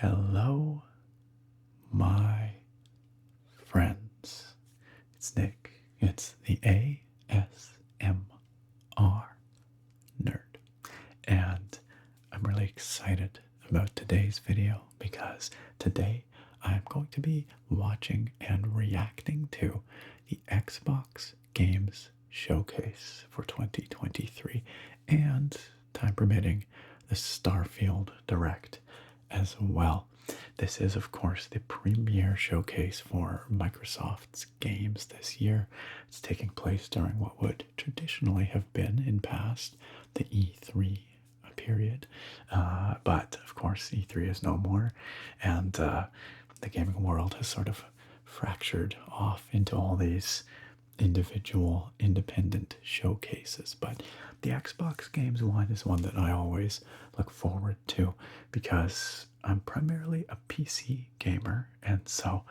Hello, my friends. It's Nick. It's the ASMR nerd. And I'm really excited about today's video because today I'm going to be watching and reacting to the Xbox Games Showcase for 2023 and, time permitting, the Starfield Direct as well. This is, of course, the premier showcase for Microsoft's games this year. It's taking place during what would traditionally have been, in past, the E3 period. But, of course, E3 is no more, and the gaming world has sort of fractured off into all these individual independent showcases. But the Xbox Games one is one that I always look forward to because I'm primarily a PC gamer, and so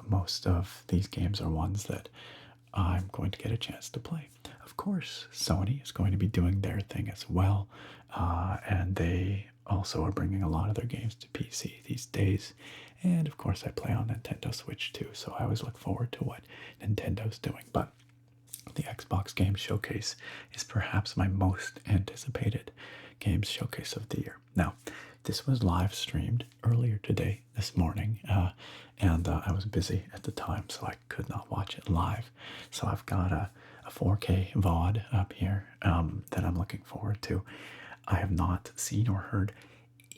most of these games are ones that I'm going to get a chance to play. Of course, Sony is going to be doing their thing as well, and they also are bringing a lot of their games to PC these days. And of course, I play on Nintendo Switch too, so I always look forward to what Nintendo's doing. But the Xbox Games Showcase is perhaps my most anticipated games showcase of the year. Now, this was live streamed earlier today, this morning, and I was busy at the time, so I could not watch it live. So I've got a 4K VOD up here that I'm looking forward to. I have not seen or heard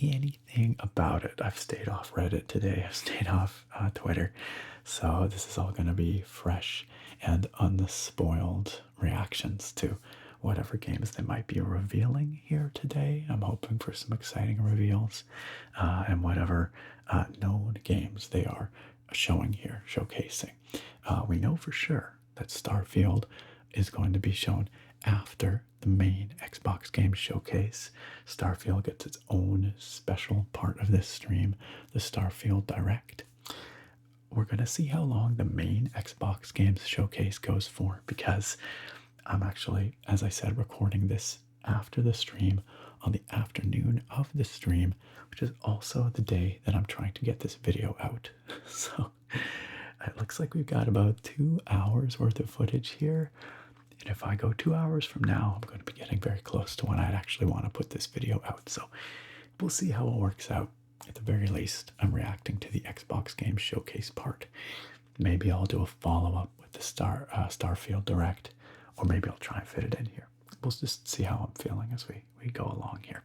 anything about it. I've stayed off Reddit today. I've stayed off Twitter. So this is all going to be fresh and unspoiled reactions to whatever games they might be revealing here today. I'm hoping for some exciting reveals and whatever known games they are showing here, showcasing. We know for sure that Starfield is going to be shown after the main Xbox Games Showcase. Starfield gets its own special part of this stream, the Starfield Direct. We're going to see how long the main Xbox Games Showcase goes for, because I'm actually, as I said, recording this after the stream on the afternoon of the stream, which is also the day that I'm trying to get this video out. So it looks like we've got about 2 hours worth of footage here. And if I go 2 hours from now, I'm going to be getting very close to when I'd actually want to put this video out. So we'll see how it works out. At the very least, I'm reacting to the Xbox Games Showcase part. Maybe I'll do a follow-up with the Starfield Direct, or maybe I'll try and fit it in here. We'll just see how I'm feeling as we go along here.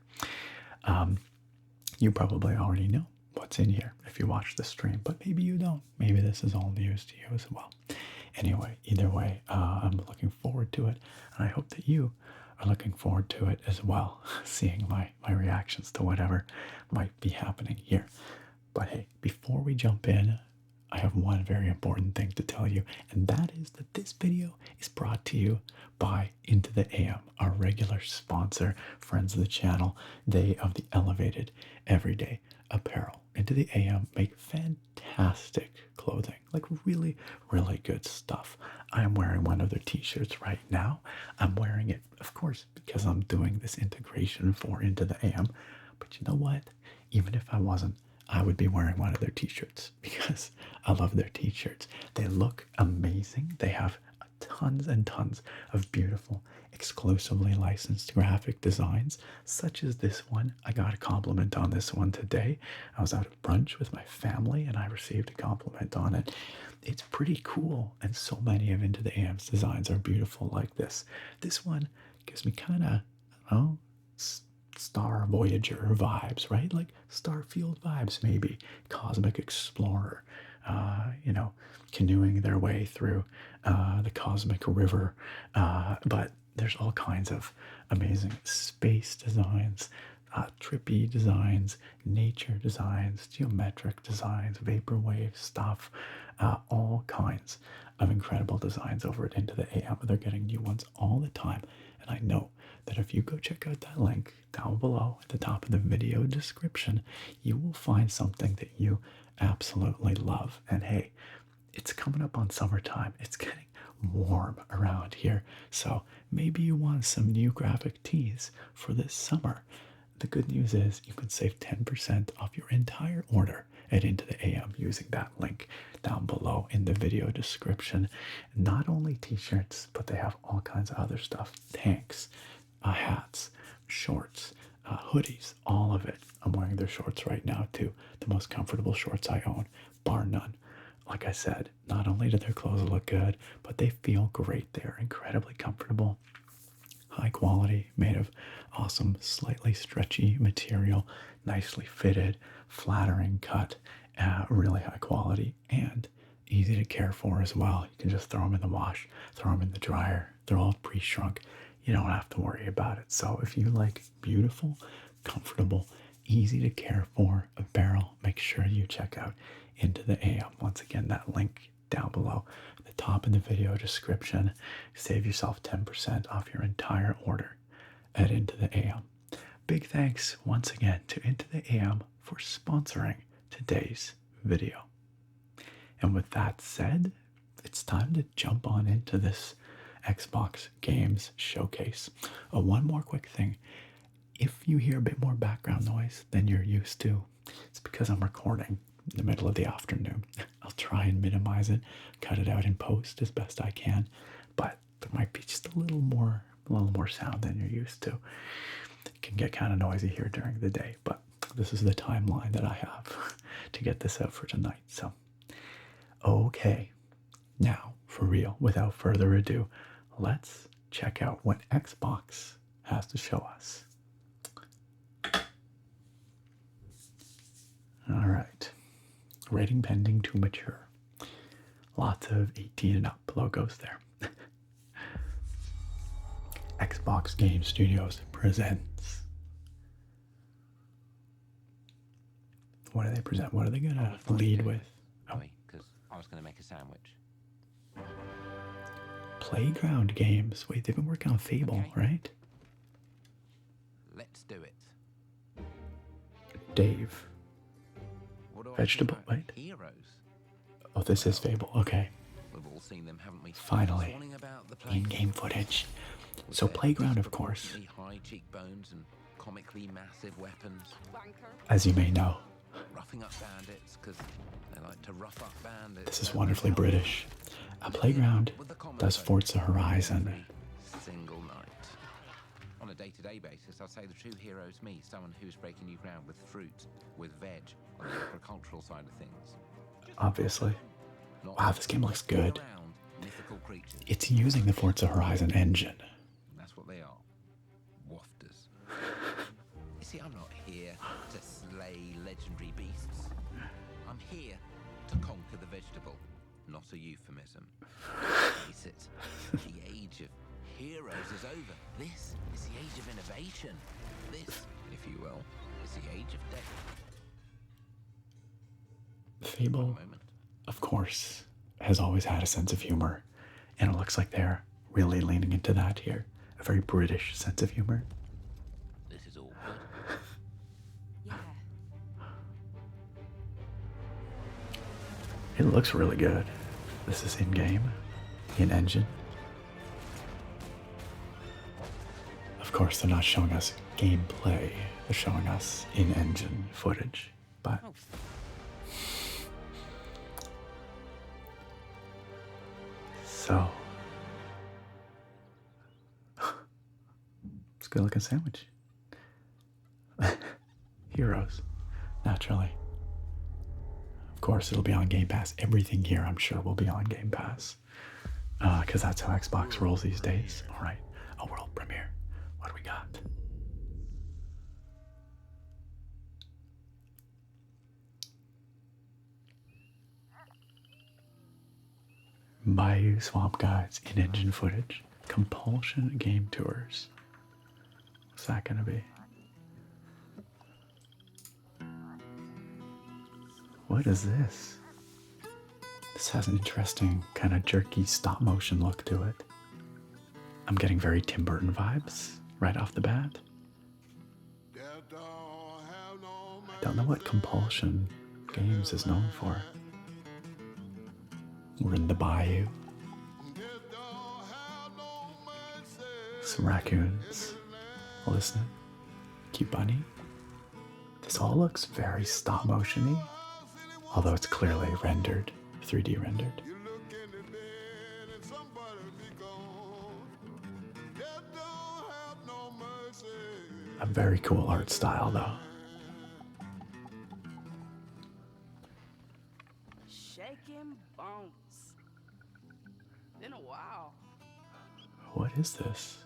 You probably already know what's in here if you watch the stream, but maybe you don't. Maybe this is all news to you as well. Anyway, either way, I'm looking forward to it, and I hope that you are looking forward to it as well, seeing my reactions to whatever might be happening here. But hey, before we jump in, I have one very important thing to tell you, and that is that this video is brought to you by Into the AM, our regular sponsor, friends of the channel. They of the elevated everyday apparel. Into the AM make fantastic clothing, like really, really good stuff. I'm wearing one of their t-shirts right now. I'm wearing it, of course, because I'm doing this integration for Into the AM. But you know what? Even if I wasn't, I would be wearing one of their t-shirts because I love their t-shirts. They look amazing. They have tons and tons of beautiful, exclusively licensed graphic designs, such as this one. I got a compliment on this one today. I was out at brunch with my family and I received a compliment on it. It's pretty cool, and so many of Into the AM's designs are beautiful like this. This one gives me kind of, I don't know, Star Voyager vibes, right? Like Starfield vibes, maybe. Cosmic Explorer, canoeing their way through the cosmic river. But there's all kinds of amazing space designs, trippy designs, nature designs, geometric designs, vaporwave stuff, all kinds of incredible designs over at Into the AM. They're getting new ones all the time, and I know that if you go check out that link down below at the top of the video description, you will find something that you absolutely love. And hey, it's coming up on summertime. It's getting warm around here, so maybe you want some new graphic tees for this summer. the good news is you can save 10% off your entire order at Into the AM using that link down below in the video description. Not only t-shirts, but they have all kinds of other stuff. Tanks, hats, shorts, hoodies, all of it. I'm wearing their shorts right now too. The most comfortable shorts I own, bar none. Like I said, not only do their clothes look good, but they feel great. They're incredibly comfortable. High quality, made of awesome, slightly stretchy material, nicely fitted, flattering cut, really high quality, and easy to care for as well. You can just throw them in the wash, throw them in the dryer. They're all pre-shrunk. You don't have to worry about it. So if you like beautiful, comfortable, easy to care for apparel, make sure you check out Into the AM. Once again, that link down below, the top of the video description. Save yourself 10% off your entire order at Into the AM. Big thanks once again to Into the AM for sponsoring today's video. And with that said, it's time to jump on into this Xbox games showcase. One more quick thing. If you hear a bit more background noise than you're used to, it's because I'm recording in the middle of the afternoon. I'll try and minimize it, cut it out in post as best I can, but there might be just a little more sound than you're used to. It can get kind of noisy here during the day, but this is the timeline that I have to get this out for tonight. So, okay, now for real, without further ado, let's check out what Xbox has to show us. All right. Rating pending to mature. Lots of 18 and up logos there. Xbox Game Studios presents. What do they present? What are they going to lead with? Oh, because I was going to make a sandwich. Playground games. Wait, they've been working on Fable, okay, right? Let's do it. Dave. Vegetable, wait. Heroes. Oh, this is Fable. Okay. We've all seen them, haven't we? Finally, in-game footage. So Playground, of course. High cheekbones and comically massive weapons. As you may know. Roughing up bandits because they like to rough up bandits. This is wonderfully British. A Playground does Forza Horizon. Single night. On a day-to-day basis, I'd say the true hero is me, someone who's breaking new ground with fruit, with veg, on the agricultural side of things. Obviously. Wow, this game looks good. It's using the Forza Horizon engine. That's what they are. Wafters. You see, I'm not here to slay legendary beasts. I'm here to conquer the vegetable, not a euphemism. Face it, the age of heroes is over. This is the age of innovation. This, if you will, is the age of death. Fable, of course, has always had a sense of humor, and it looks like they're really leaning into that here. A very British sense of humor. This is all good. Yeah. It looks really good. This is in-game, in-engine. Of course, they're not showing us gameplay. They're showing us in-engine footage, but... So, it's a good looking sandwich. Heroes, naturally. Of course, it'll be on Game Pass. Everything here, I'm sure, will be on Game Pass. Because that's how Xbox rolls these days. All right, a world premiere. What do we got? Bayou Swamp Guides, in-engine footage, Compulsion Game Tours. What's that gonna be? What is this? This has an interesting kind of jerky stop motion look to it. I'm getting very Tim Burton vibes right off the bat. I don't know what Compulsion Games is known for. We're in the bayou. Some raccoons listening. Cute bunny. This all looks very stop motion-y, although it's clearly rendered, 3D rendered. A very cool art style, though. Shaking bones. Been a while. What is this?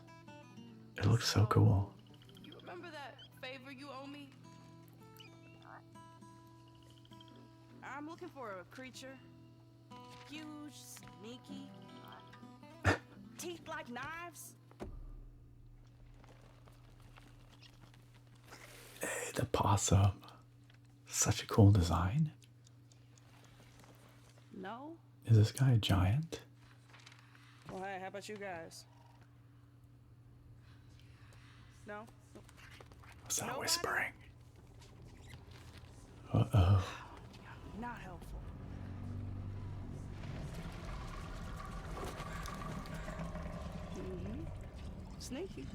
It looks so cool. You remember that favor you owe me? I'm looking for a creature. Huge, sneaky. Teeth like knives. Hey, the possum. Such a cool design. No? Is this guy a giant? Well, hey, how about you guys? No? What's that Nobody? whispering? Uh-oh. Not helpful. Mm-hmm. Sneaky.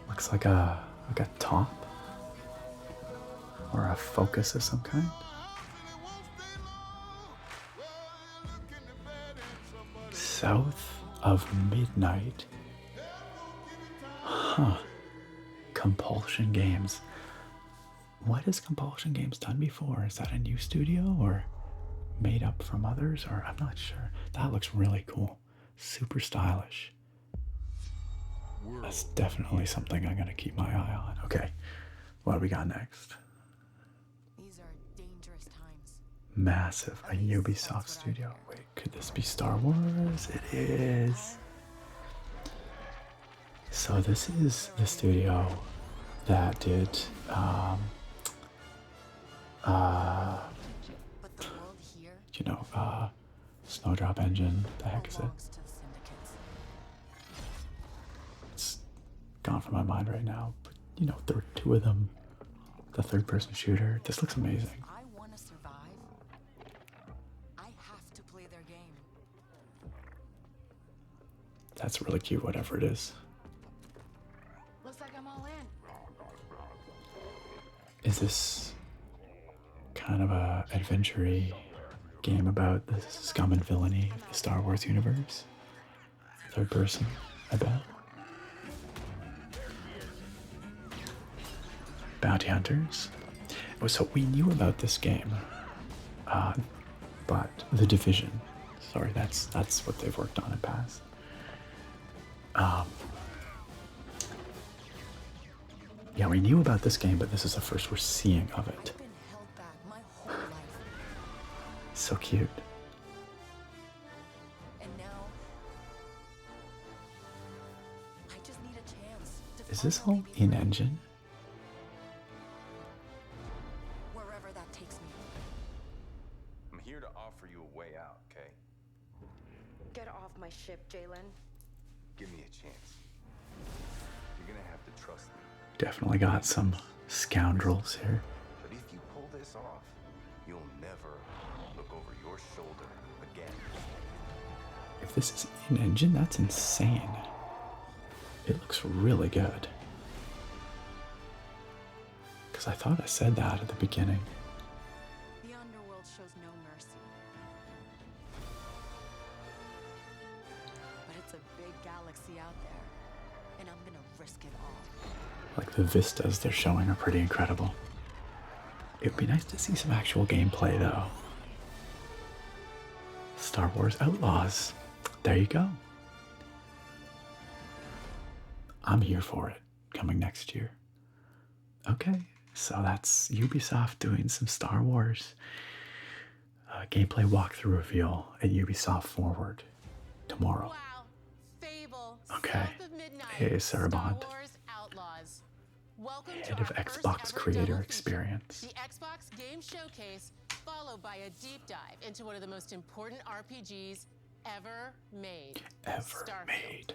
Looks like a top or a focus of some kind. South of midnight. Huh. Compulsion Games. What has Compulsion Games done before? Is that a new studio or made up from others? Or I'm not sure. That looks really cool. Super stylish. That's definitely something I'm going to keep my eye on. Okay, what do we got next? These are dangerous times. Massive, a Ubisoft studio. Wait, could this be Star Wars? It is. So this is the studio that did, But the world here you know, Snowdrop Engine. What the heck is it? belongs to the syndicates. It's gone from my mind right now. But, you know, there were two of them. The third-person shooter. This looks amazing. If I want to survive, I have to play their game. That's really cute, whatever it is. Looks like I'm all in. Is this kind of a adventure-y game about the scum and villainy of the Star Wars universe? Third person, I bet. Bounty hunters. Oh, so we knew about this game, but The Division. Sorry, that's what they've worked on in past. Yeah, we knew about this game, but this is the first we're seeing of it. I've been held back my whole life, So cute. and now I just need a chance to Is find this a all way beyond in-engine? wherever that takes me. I'm here to offer you a way out, okay? Get off my ship, Jalen. Give me a chance. You're gonna have to trust me. Definitely got some scoundrels here. But if you pull this off, you'll never look over your shoulder again. If this is in-engine, that's insane. It looks really good. Because I thought I said that at the beginning. The underworld shows no mercy. But it's a big galaxy out there, and I'm gonna risk it all. Like the vistas they're showing are pretty incredible. It'd be nice to see some actual gameplay though. Star Wars Outlaws. There you go. I'm here for it. Coming next year. Okay, so that's Ubisoft doing some Star Wars gameplay walkthrough reveal at Ubisoft Forward tomorrow. Wow. Fable. Okay. South of Midnight, Hey, Sarah Star Bond. Wars Outlaws. Welcome Head to of our first Xbox ever Creator double feature, Experience. The Xbox Game Showcase, followed by a deep dive into one of the most important RPGs ever made. Ever Starfield. made.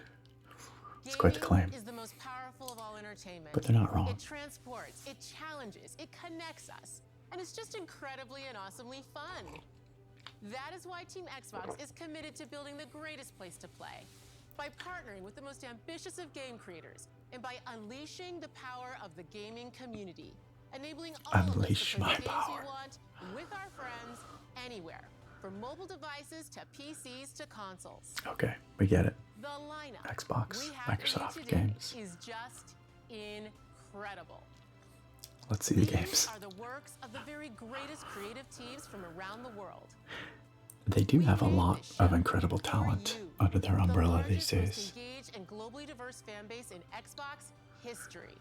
It's quite the claim. Gaming is the most powerful of all entertainment. But they're not wrong. It transports, it challenges, it connects us, and it's just incredibly and awesomely fun. That is why Team Xbox is committed to building the greatest place to play. By partnering with the most ambitious of game creators and by unleashing the power of the gaming community. Enabling all Unleash of us to play my the games power. we want with our friends anywhere. From mobile devices to PCs to consoles. Okay, we get it. The lineup Xbox, we have Microsoft for you today games. is just incredible. Let's see the These games. are the works of the very greatest creative teams from around the world. They do We have a made lot this show of incredible for talent you, under their umbrella the these largest, days. most engaged and globally diverse fan base in Xbox history.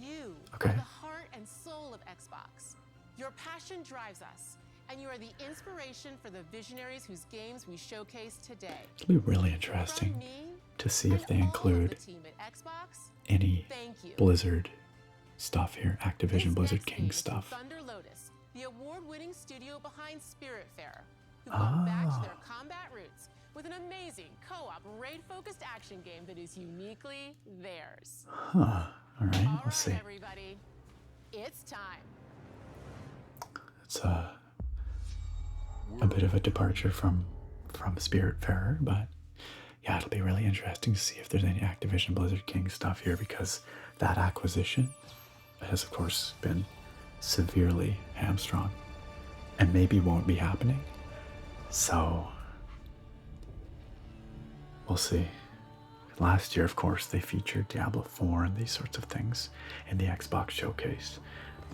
You Okay. are the heart and soul of Xbox. Your passion drives us, and you are the inspiration for the visionaries whose games we showcase today. It'll be really From interesting me to see if and they all of include the team at Xbox, any thank you. Blizzard stuff here, Activision This Blizzard next King game is from stuff. Thunder Lotus, the award-winning studio behind Spiritfarer, who've gone back to their combat roots with an amazing co-op raid-focused action game that is uniquely theirs. Huh. All right, All let's right, see. everybody, it's time. It's a bit of a departure from Spiritfarer, but yeah, it'll be really interesting to see if there's any Activision Blizzard King stuff here, because that acquisition has of course been severely hamstrung and maybe won't be happening. So we'll see. Last year, of course, they featured Diablo 4 and these sorts of things in the Xbox showcase.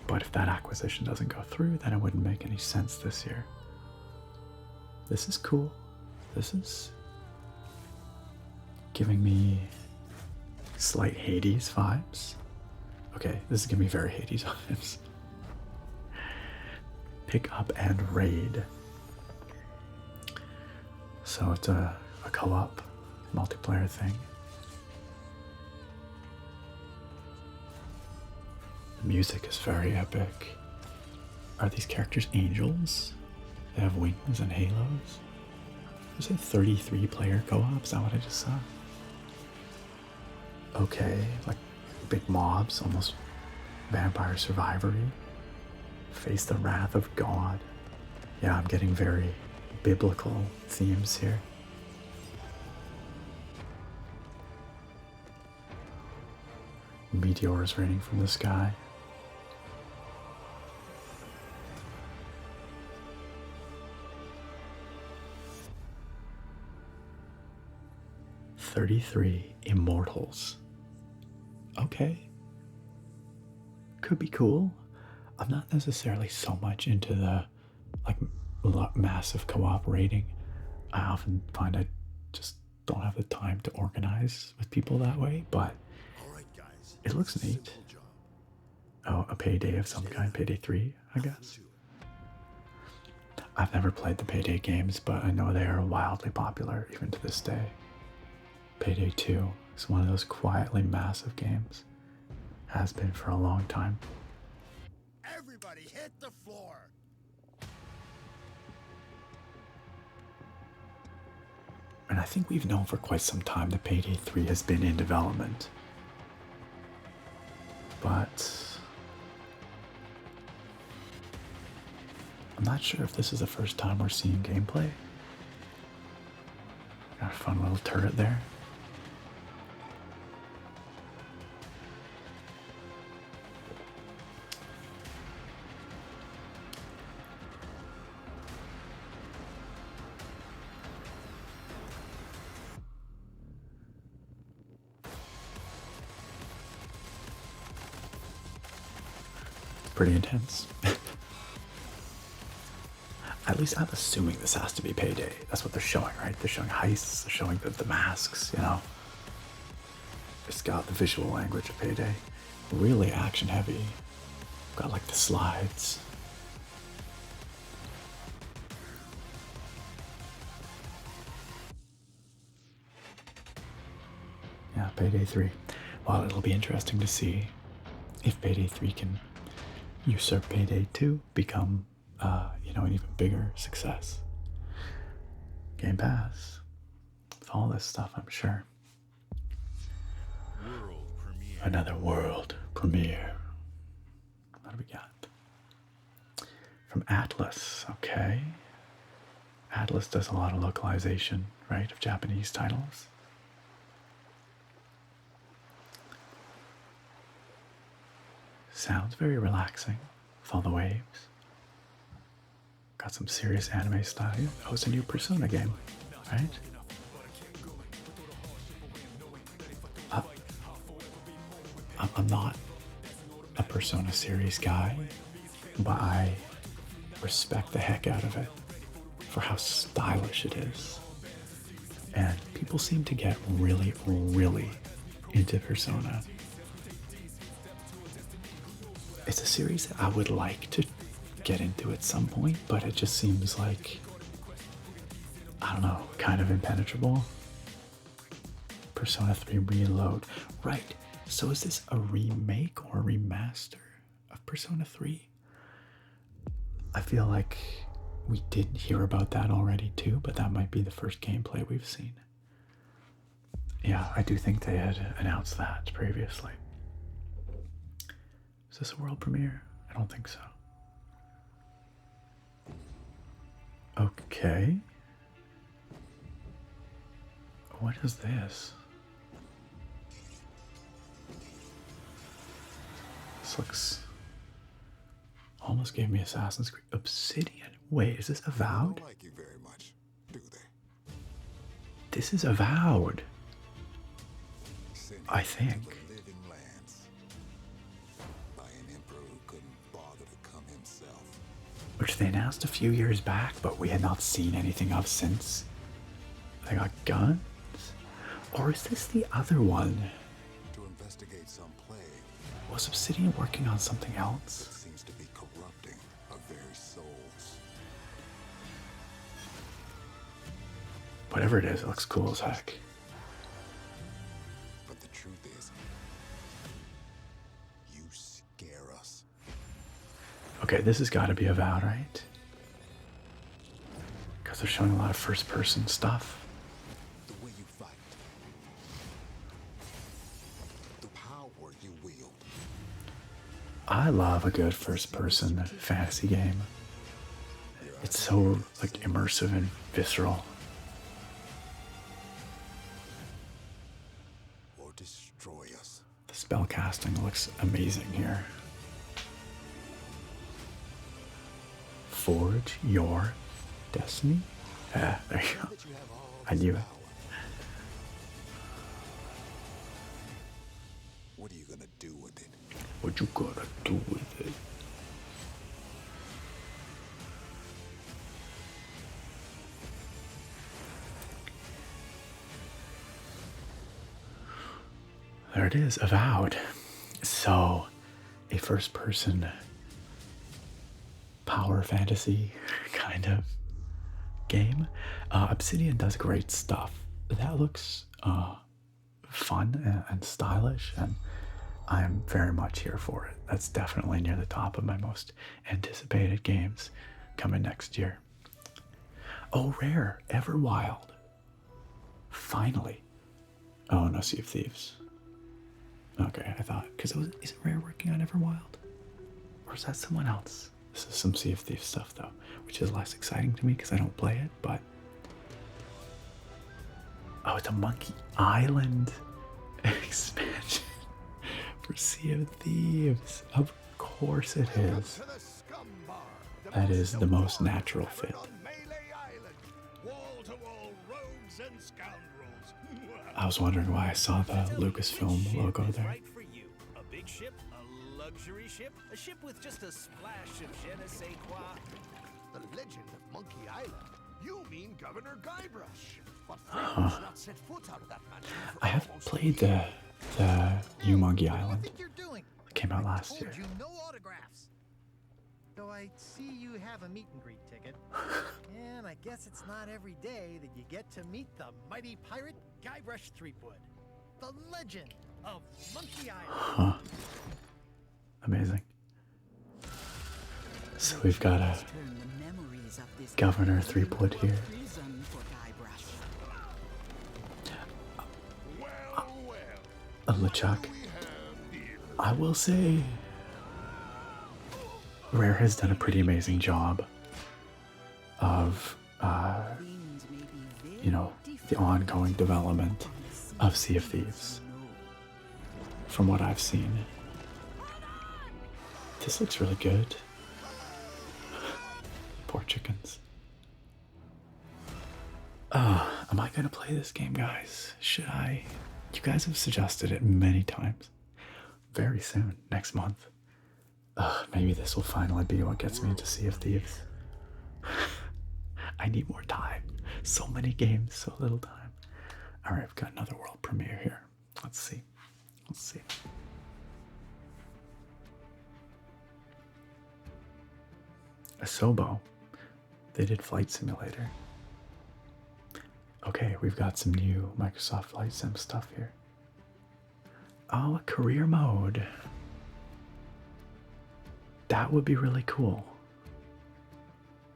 But if that acquisition doesn't go through, then it wouldn't make any sense this year. This is cool. This is giving me slight Hades vibes. Okay, this is giving me very Hades vibes. Pick up and raid. So it's a co-op multiplayer thing. The music is very epic. Are these characters angels? They have wings and halos? Is it 33 player co-op? Is that what I just saw? Okay, like big mobs, almost Vampire Survivory. Face the wrath of God. Yeah, I'm getting very biblical themes here. Meteors raining from the sky. "33 Immortals." Okay. Could be cool. I'm not necessarily so much into the massive cooperating. I often find I just don't have the time to organize with people that way, but it looks neat. Oh, a Payday of some kind, Payday 3, I guess. I've never played the Payday games, but I know they are wildly popular even to this day. Payday 2 is one of those quietly massive games. Has been for a long time. Everybody hit the floor. And I think we've known for quite some time that Payday 3 has been in development. But I'm not sure if this is the first time we're seeing gameplay. Got a fun little turret there. Pretty intense. At least I'm assuming this has to be Payday. That's what they're showing, right? They're showing heists, they're showing the masks, you know. It's got the visual language of Payday. Really action heavy. Got like the slides. Yeah, Payday 3. Well, it'll be interesting to see if Payday 3 can usurp Payday 2, become, an even bigger success. Game Pass. With all this stuff, I'm sure. World premiere. Another world premiere. What do we got? From Atlas, okay. Atlas does a lot of localization, right, of Japanese titles. Sounds very relaxing with all the waves. Got some serious anime style. Oh, it's a new Persona game, right? I'm not a Persona series guy, but I respect the heck out of it for how stylish it is. And people seem to get really, really into Persona. It's a series that I would like to get into at some point, but it just seems like, I don't know, kind of impenetrable. Persona 3 Reload. Right, so is this a remake or a remaster of Persona 3? I feel like we did hear about that already too, but that might be the first gameplay we've seen. Yeah, I do think they had announced that previously. Is this a world premiere? I don't think so. Okay. What is this? This looks... almost gave me Assassin's Creed. Obsidian. Wait, is this Avowed? Like you very much, do they? This is Avowed. Sent I you think. to the living lands by an emperor who couldn't bother to come himself. Which they announced a few years back, but we had not seen anything of since. They got guns? Or is this the other one? To investigate some plague Was Obsidian working on something that else? seems to be corrupting our very souls. Whatever it is, it looks cool as heck. But the truth is, you scare us. Okay, this has got to be Avowed, right? Because they're showing a lot of first-person stuff. The way you fight, the power you wield. I love a good first-person fantasy game. It's so like immersive and visceral. Or destroy us. The spellcasting looks amazing here. Forge your destiny? Ah, there you go. But you have all I this knew it. power. What are you gonna do with it? What you gonna do with it? There it is, Avowed. So, a first-person power fantasy kind of game. Obsidian does great stuff. That looks fun and stylish, and I'm very much here for it. That's definitely near the top of my most anticipated games coming next year. Oh, Rare, Everwild. Finally. Oh, no, Sea of Thieves. Okay, I thought, because isn't Rare working on Everwild? Or is that someone else? This is some Sea of Thieves stuff, though, which is less exciting to me because I don't play it, but... Oh, it's a Monkey Island expansion for Sea of Thieves. Of course it is. That is the most natural fit. I was wondering why I saw the Lucasfilm logo there. Right for you. A big ship, a luxury ship, a ship with just a splash of je ne sais quoi. The legend of Monkey Island. You mean Governor Guybrush. But Franklin's not set foot out of that mansion for I have almost played a year. the new Monkey Island. What you're doing? It came out last year. Told you no autographs. So I see you have a meet and greet ticket. And I guess it's not every day that you get to meet the mighty pirate Guybrush Threepwood, the legend of Monkey Island. Huh. Amazing. So we've got a Governor Threepwood here. A LeChuck. I will say Rare has done a pretty amazing job of you know, the ongoing development of Sea of Thieves. From what I've seen, this looks really good. Poor chickens. Am I gonna play this game, guys? Should I? You guys have suggested it many times. Very soon, next month. Maybe this will finally be what gets me into Sea of Thieves. I need more time. So many games, so little time. Alright, I've got another world premiere here. Let's see. Let's see. Asobo. They did Flight Simulator. Okay, we've got some new Microsoft Flight Sim stuff here. Oh, a career mode. That would be really cool.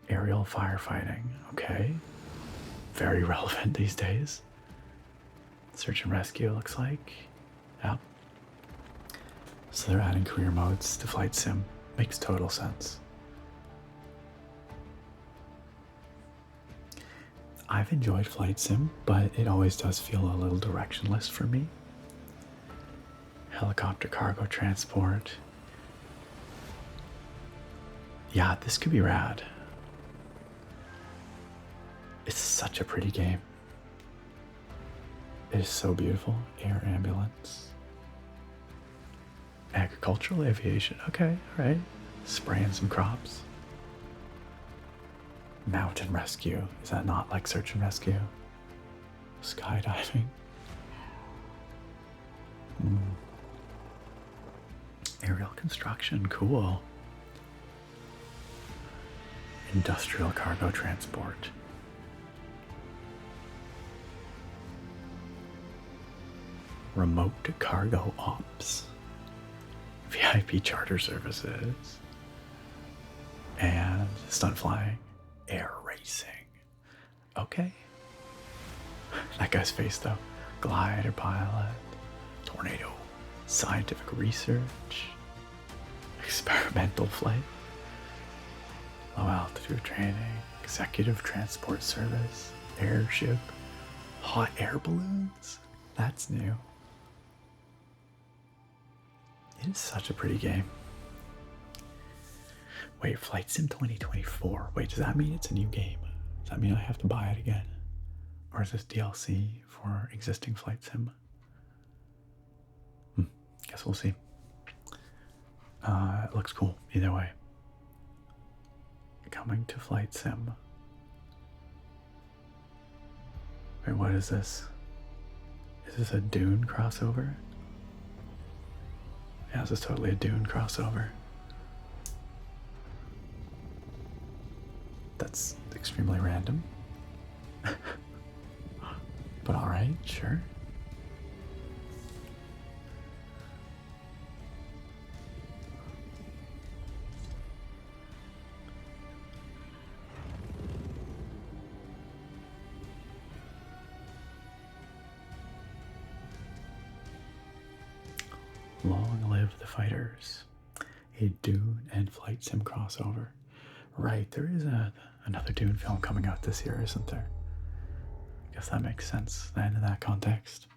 Aerial firefighting, okay. Very relevant these days. Search and rescue looks like. Yep. So they're adding career modes to Flight Sim. Makes total sense. I've enjoyed Flight Sim, but it always does feel a little directionless for me. Helicopter cargo transport. Yeah, this could be rad. It's such a pretty game. It is so beautiful. Air ambulance. Agricultural aviation. Okay, alright. Spraying some crops. Mountain rescue. Is that not like search and rescue? Skydiving. Aerial construction. Cool. Industrial cargo transport. Remote cargo ops. VIP charter services. And stunt flying. Air racing. Okay. That guy's face though. Glider pilot. Tornado. Scientific research. Experimental flight. Low altitude training. Executive transport service. Airship. Hot air balloons. That's new. It is such a pretty game. Wait, Flight Sim 2024. Wait, does that mean it's a new game? Does that mean I have to buy it again? Or is this DLC for existing Flight Sim? Guess we'll see. It looks cool either way. Coming to Flight Sim. Wait, what is this? Is this a Dune crossover? Yeah, this is totally a Dune crossover. That's extremely random. But alright, sure. Long live the fighters. A Dune and Flight Sim crossover. Right, there is another Dune film coming out this year, isn't there? I guess that makes sense then in that context.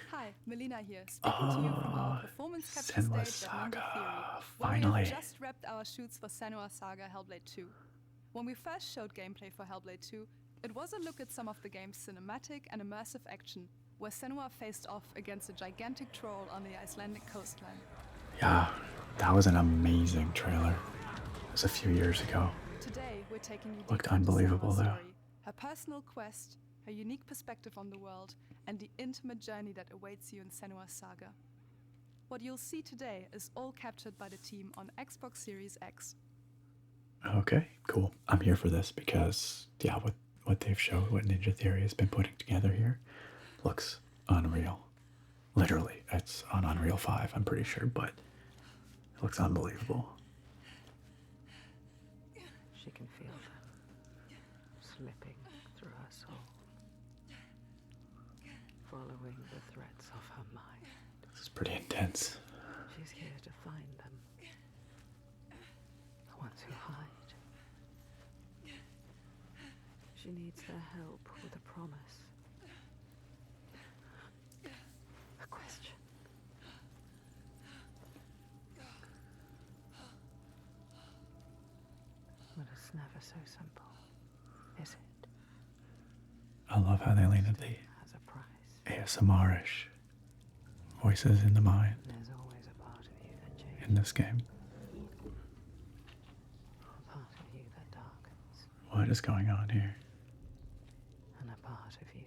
Hi, Melina here, speaking to you from our performance capture Senua stage at Monkey Saga, Theory, finally. where we have just wrapped our shoots for Senua Saga Hellblade 2. When we first showed gameplay for Hellblade 2, it was a look at some of the game's cinematic and immersive action, where Senua faced off against a gigantic troll on the Icelandic coastline. Yeah, that was an amazing trailer. It was a few years ago. Today, we're taking you Looked deeper into unbelievable Senua's though. story, her personal quest, her unique perspective on the world, and the intimate journey that awaits you in Senua Saga. What you'll see today is all captured by the team on Xbox Series X. Okay, cool. I'm here for this because, yeah, what they've showed, what Ninja Theory has been putting together here, looks unreal. Literally, it's on Unreal 5, I'm pretty sure, but it looks unbelievable. She can feel them slipping through her soul, following the threads of her mind. This is pretty intense. She's here to find them, the ones who hide, their help with a promise. A question. But it's never so simple, is it? I love how they lean into the Has a price. ASMR-ish voices in the mind There's always a part of you that changes. in this game. A part of you that darkens. What is going on here? And a part of you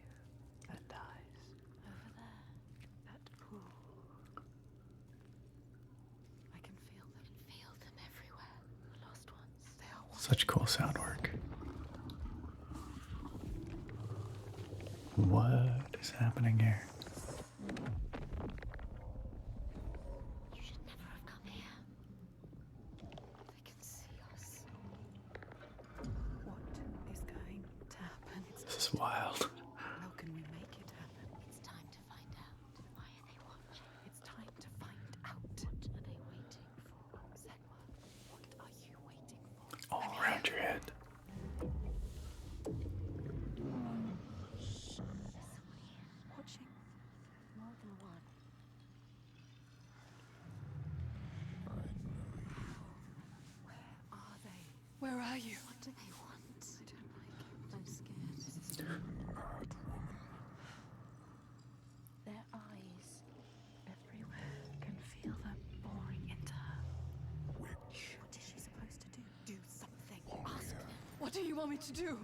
that dies. Over there. That pool. I can feel them. Feel them everywhere. The lost ones. They are one. Such cool sound work. What is happening here? You should never have come here. They can see us. What is going to happen? This is wild. How can we make it happen? It's time to find out. Why are they watching? It's time to find out. What are they waiting for? Senua, what are you waiting for? All around your head. Watching more than one. Where are they? Where are you? What do they want? I don't like it. I'm scared. Their eyes everywhere. Can feel them boring into her. What is she supposed to do? Do something. Ask them. What do you want me to do?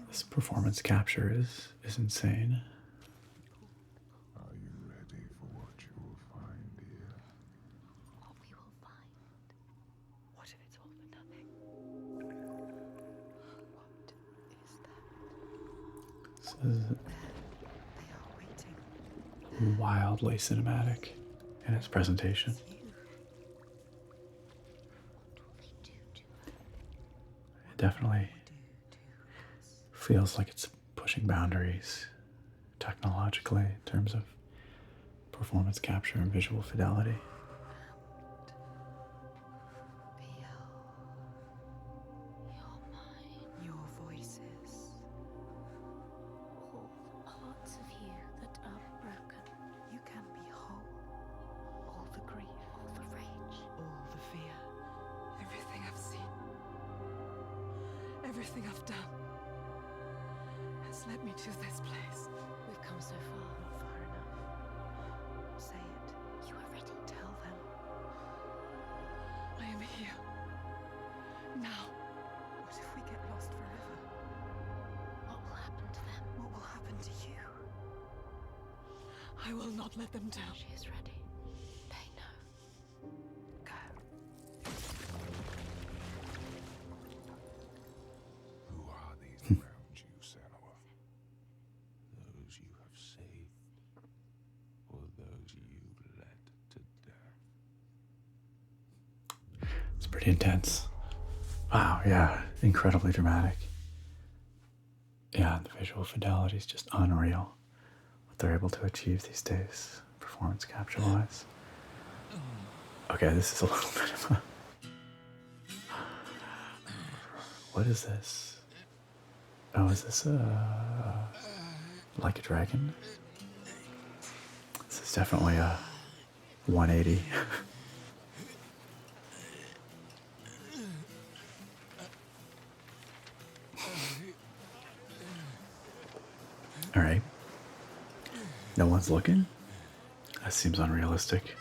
This performance capture is insane. Are you ready for what you will find here? What we will find. What if it's all for nothing? What is that? This is They are waiting. wildly cinematic in its presentation. What will they do to her? It definitely feels like it's pushing boundaries technologically in terms of performance capture and visual fidelity. Feel your mind, your voices, all the parts of you that are broken. You can be whole. All the grief, all the rage, all the fear. Everything I've seen, everything I've done has led me to this place. We've come so far, not far enough. Say it. You are ready. Tell them. I am here. Now. What if we get lost forever? What will happen to them? What will happen to you? I will not let them down. She is ready. They know. Go. Who are these around you, Senua? Those you have saved, or those you led to death? It's pretty intense. Wow, yeah, incredibly dramatic. Yeah, the visual fidelity is just unreal. What they're able to achieve these days, performance capture-wise. Okay, this is a little bit of a... What is this? Oh, is this like a dragon? This is definitely a 180. All right. No one's looking? That seems unrealistic.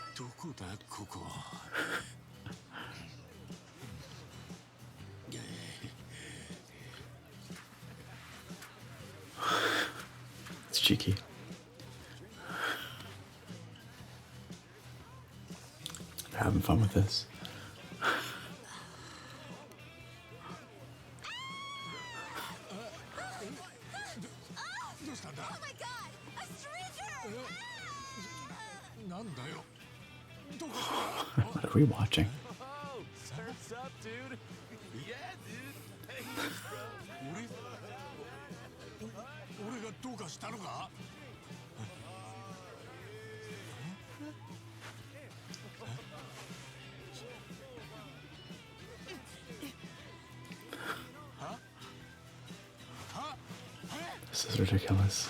It's cheeky. They're having fun with this. Oh my god! A stranger! What are we watching? Oh, surf's up, dude. Yeah, dude. Thanks, bro. This is ridiculous.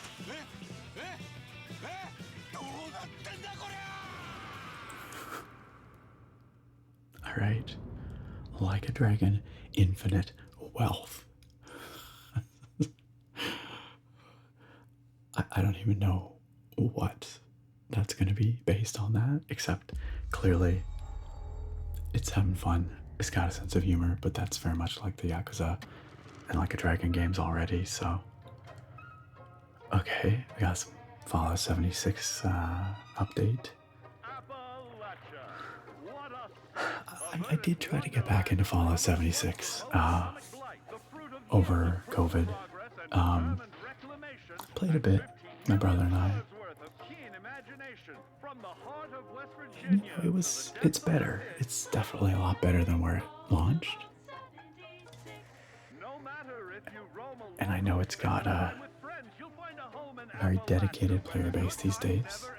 Alright. Like a dragon, infinite wealth. I don't even know what that's going to be based on that, except clearly it's having fun. It's got a sense of humor, but that's very much like the Yakuza and Like a Dragon games already, so. Okay, we got some Fallout 76 update. I did try to get back into Fallout 76 over COVID. Played a bit, my brother and I. And, you know, it's better. It's definitely a lot better than where it launched. And I know it's got a very dedicated player base these days.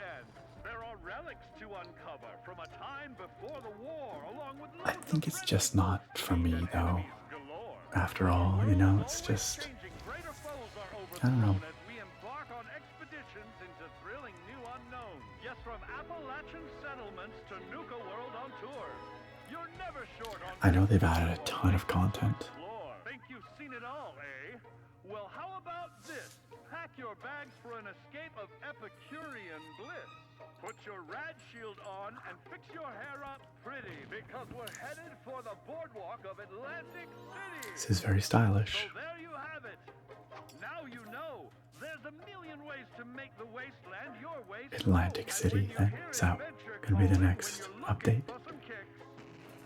I think it's just not for me, though. After all, you know, it's just, I don't know. I know they've added a ton of content. Think you've seen it all, eh? Well, how about this? Pack your bags for an escape of Epicurean bliss. Put your rad shield on and fix your hair up pretty, because we're headed for the boardwalk of Atlantic City. This is very stylish. So there you have it. Now you know. There's a million ways to make the wasteland your waste. Atlantic City, then. Is that going to be the next update?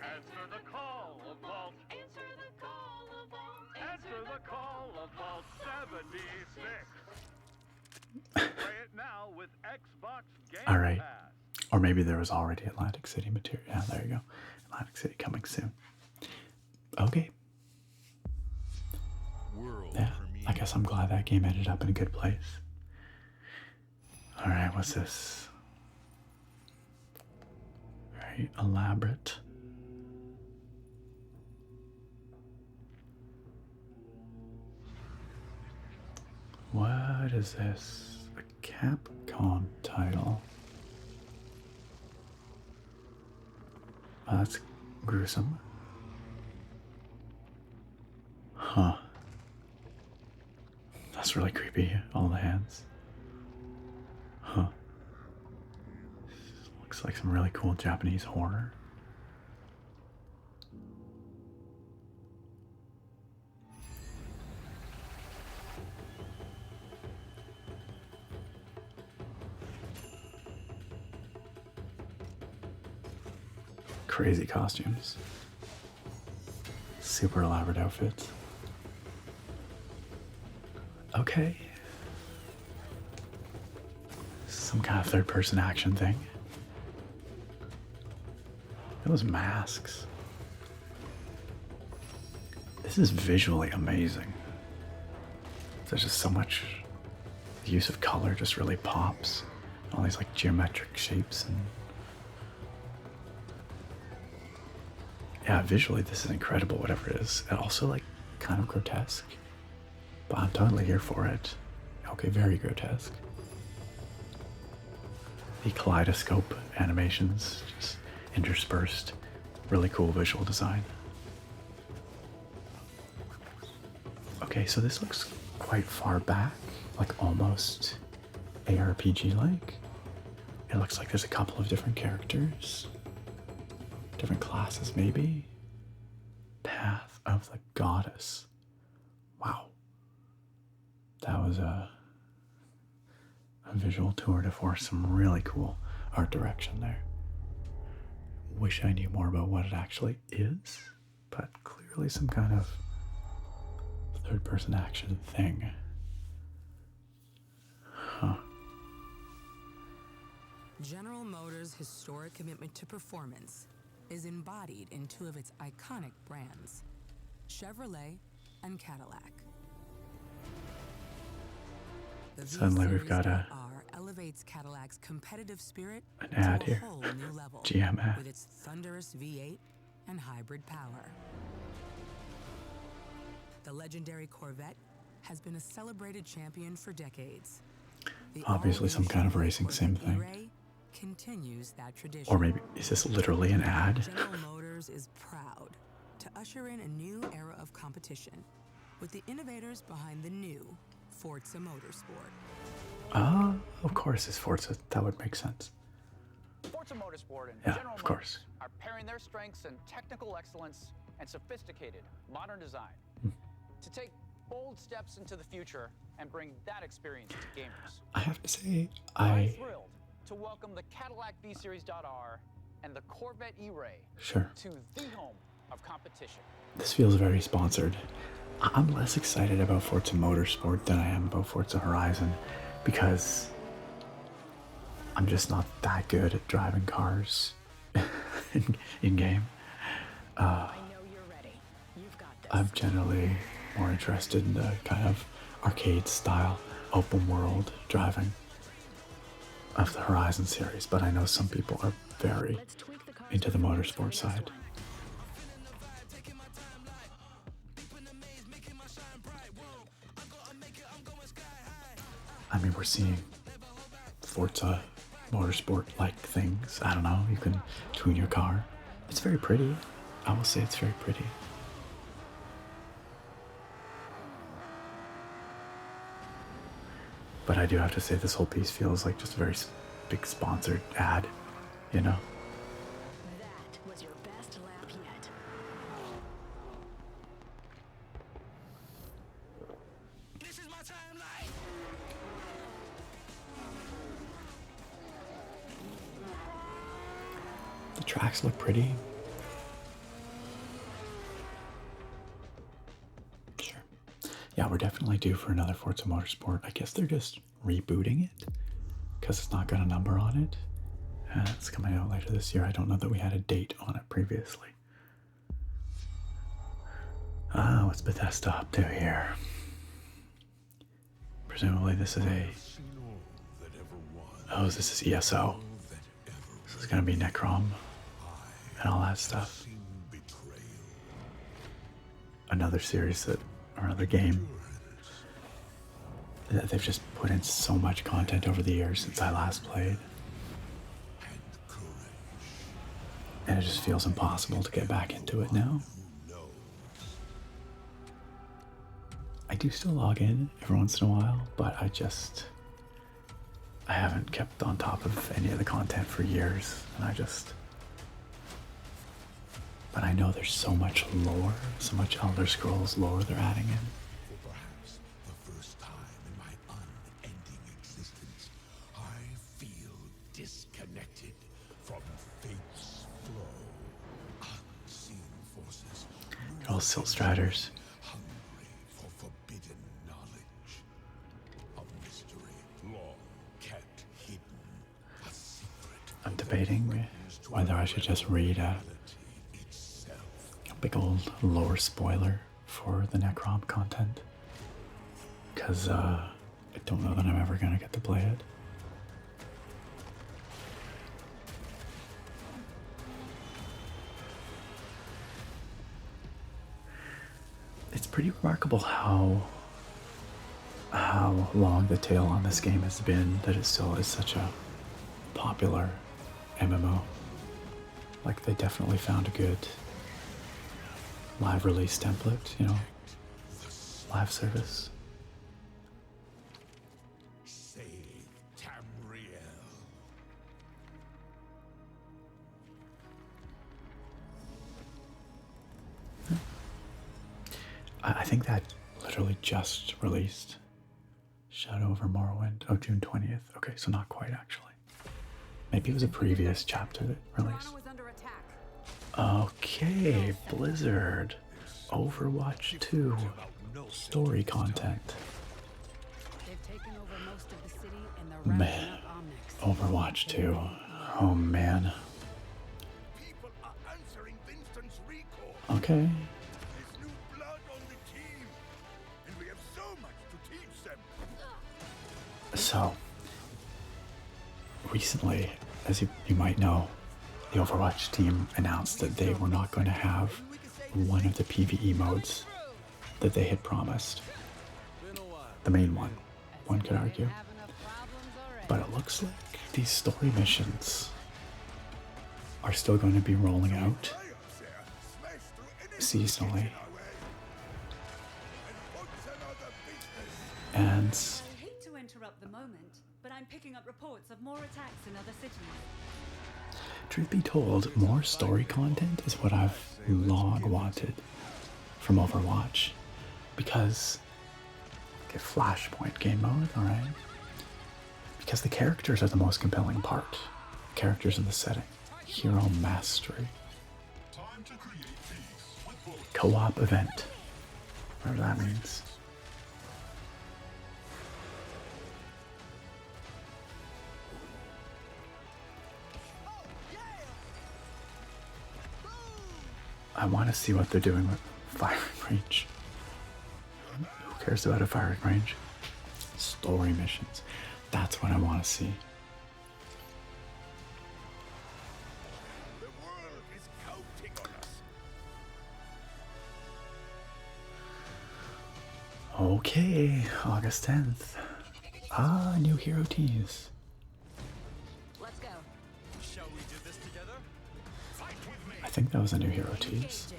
Answer the call of Vault. Answer the call of Vault. Answer the call of Vault 76. Play it now with Xbox Game All right. Pass. Or maybe there was already Atlantic City material. Yeah, there you go. Atlantic City coming soon. Okay. Yeah, I guess I'm glad that game ended up in a good place. All right, what's this? Very elaborate. What is this? A Capcom title. Oh, that's gruesome. Huh. That's really creepy, all the hands. Huh. Looks like some really cool Japanese horror. Crazy costumes. Super elaborate outfits. Okay. Some kind of third-person action thing. Those masks. This is visually amazing. There's just so much. The use of color just really pops. All these like geometric shapes and. Yeah, visually this is incredible, whatever it is. And also like kind of grotesque. But I'm totally here for it. Okay, very grotesque. The kaleidoscope animations just interspersed. Really cool visual design. Okay, so this looks quite far back, like almost ARPG-like. It looks like there's a couple of different characters. Different classes, maybe. Path of the Goddess. Wow. That was a visual tour de force. Some really cool art direction there. Wish I knew more about what it actually is, but clearly some kind of third-person action thing. Huh. General Motors' historic commitment to performance is embodied in two of its iconic brands, Chevrolet and Cadillac. The Suddenly we've got elevates Cadillac's competitive spirit an ad to a here. whole new level GM ad. with its thunderous V8 and hybrid power. The legendary Corvette has been a celebrated champion for decades. The Obviously some kind of racing sim thing. E-Ray continues that tradition. Or maybe, is this literally an ad? General Motors is proud to usher in a new era of competition with the innovators behind the new Forza Motorsport. Of course it's Forza. That would make sense. Forza Motorsport and Yeah, General of Motors course. are pairing their strengths in technical excellence and sophisticated modern design to take bold steps into the future and bring that experience to gamers. I have to say, I'm thrilled to welcome the Cadillac V-Series.R and the Corvette E-Ray Sure. to the home of competition. This feels very sponsored. I'm less excited about Forza Motorsport than I am about Forza Horizon because I'm just not that good at driving cars in game. I know you're ready. You've got this. I'm generally more interested in the kind of arcade style, open world driving of the Horizon series, but I know some people are very into the motorsport side. I mean, we're seeing Forza Motorsport-like things. I don't know, you can tune your car. It's very pretty. I will say it's very pretty. But I do have to say this whole piece feels like just a very big sponsored ad, you know? That was your best lap yet. This is my timeline. The tracks look pretty. Sure. Yeah, we're definitely due for another Forza Motorsport. I guess they're just rebooting it because it's not got a number on it. It's coming out later this year. I don't know that we had a date on it previously. What's Bethesda up to here? Presumably this is a... Oh, this is ESO. This is gonna be Necrom and all that stuff. Another series that, or another game that they've just put in so much content over the years since I last played. And it just feels impossible to get back into it now. I do still log in every once in a while, but I haven't kept on top of any of the content for years, and but I know there's so much lore, so much Elder Scrolls lore they're adding in. For perhaps the first time in my unending existence, I feel disconnected from fate's flow. Unseen forces. All Silt Striders. Hungry for forbidden knowledge. A mystery long kept hidden. A secret. I'm debating whether I should just read a big old lore spoiler for the Necrom content, because I don't know that I'm ever going to get to play it. It's pretty remarkable how long the tail on this game has been, that it still is such a popular MMO. Like, they definitely found a good live release template, you know, live service. Save Tamriel. I think that literally just released. Shadow over Morrowind. Oh, June 20th. Okay, so not quite actually. Maybe it was a previous chapter that released. Okay, Blizzard. Overwatch 2. Story content. Man. Overwatch 2. Oh man. Okay. So, recently, as you might know, the Overwatch team announced that they were not going to have one of the PvE modes that they had promised. the main one, one could argue. But it looks like these story missions are still going to be rolling out seasonally. And I hate to interrupt the moment, but I'm picking up reports of more attacks in other cities. truth be told, more story content is what I've long wanted from Overwatch. Because, okay, Flashpoint game mode, alright? Because the characters are the most compelling part. Characters in the setting. Hero mastery. Co-op event. Whatever that means. I want to see what they're doing with firing range. Who cares about a firing range? Story missions. That's what I want to see. Okay, August 10th. Ah, new hero tease. Let's go. Shall we do this together? Fight with me. I think that was a new hero tease.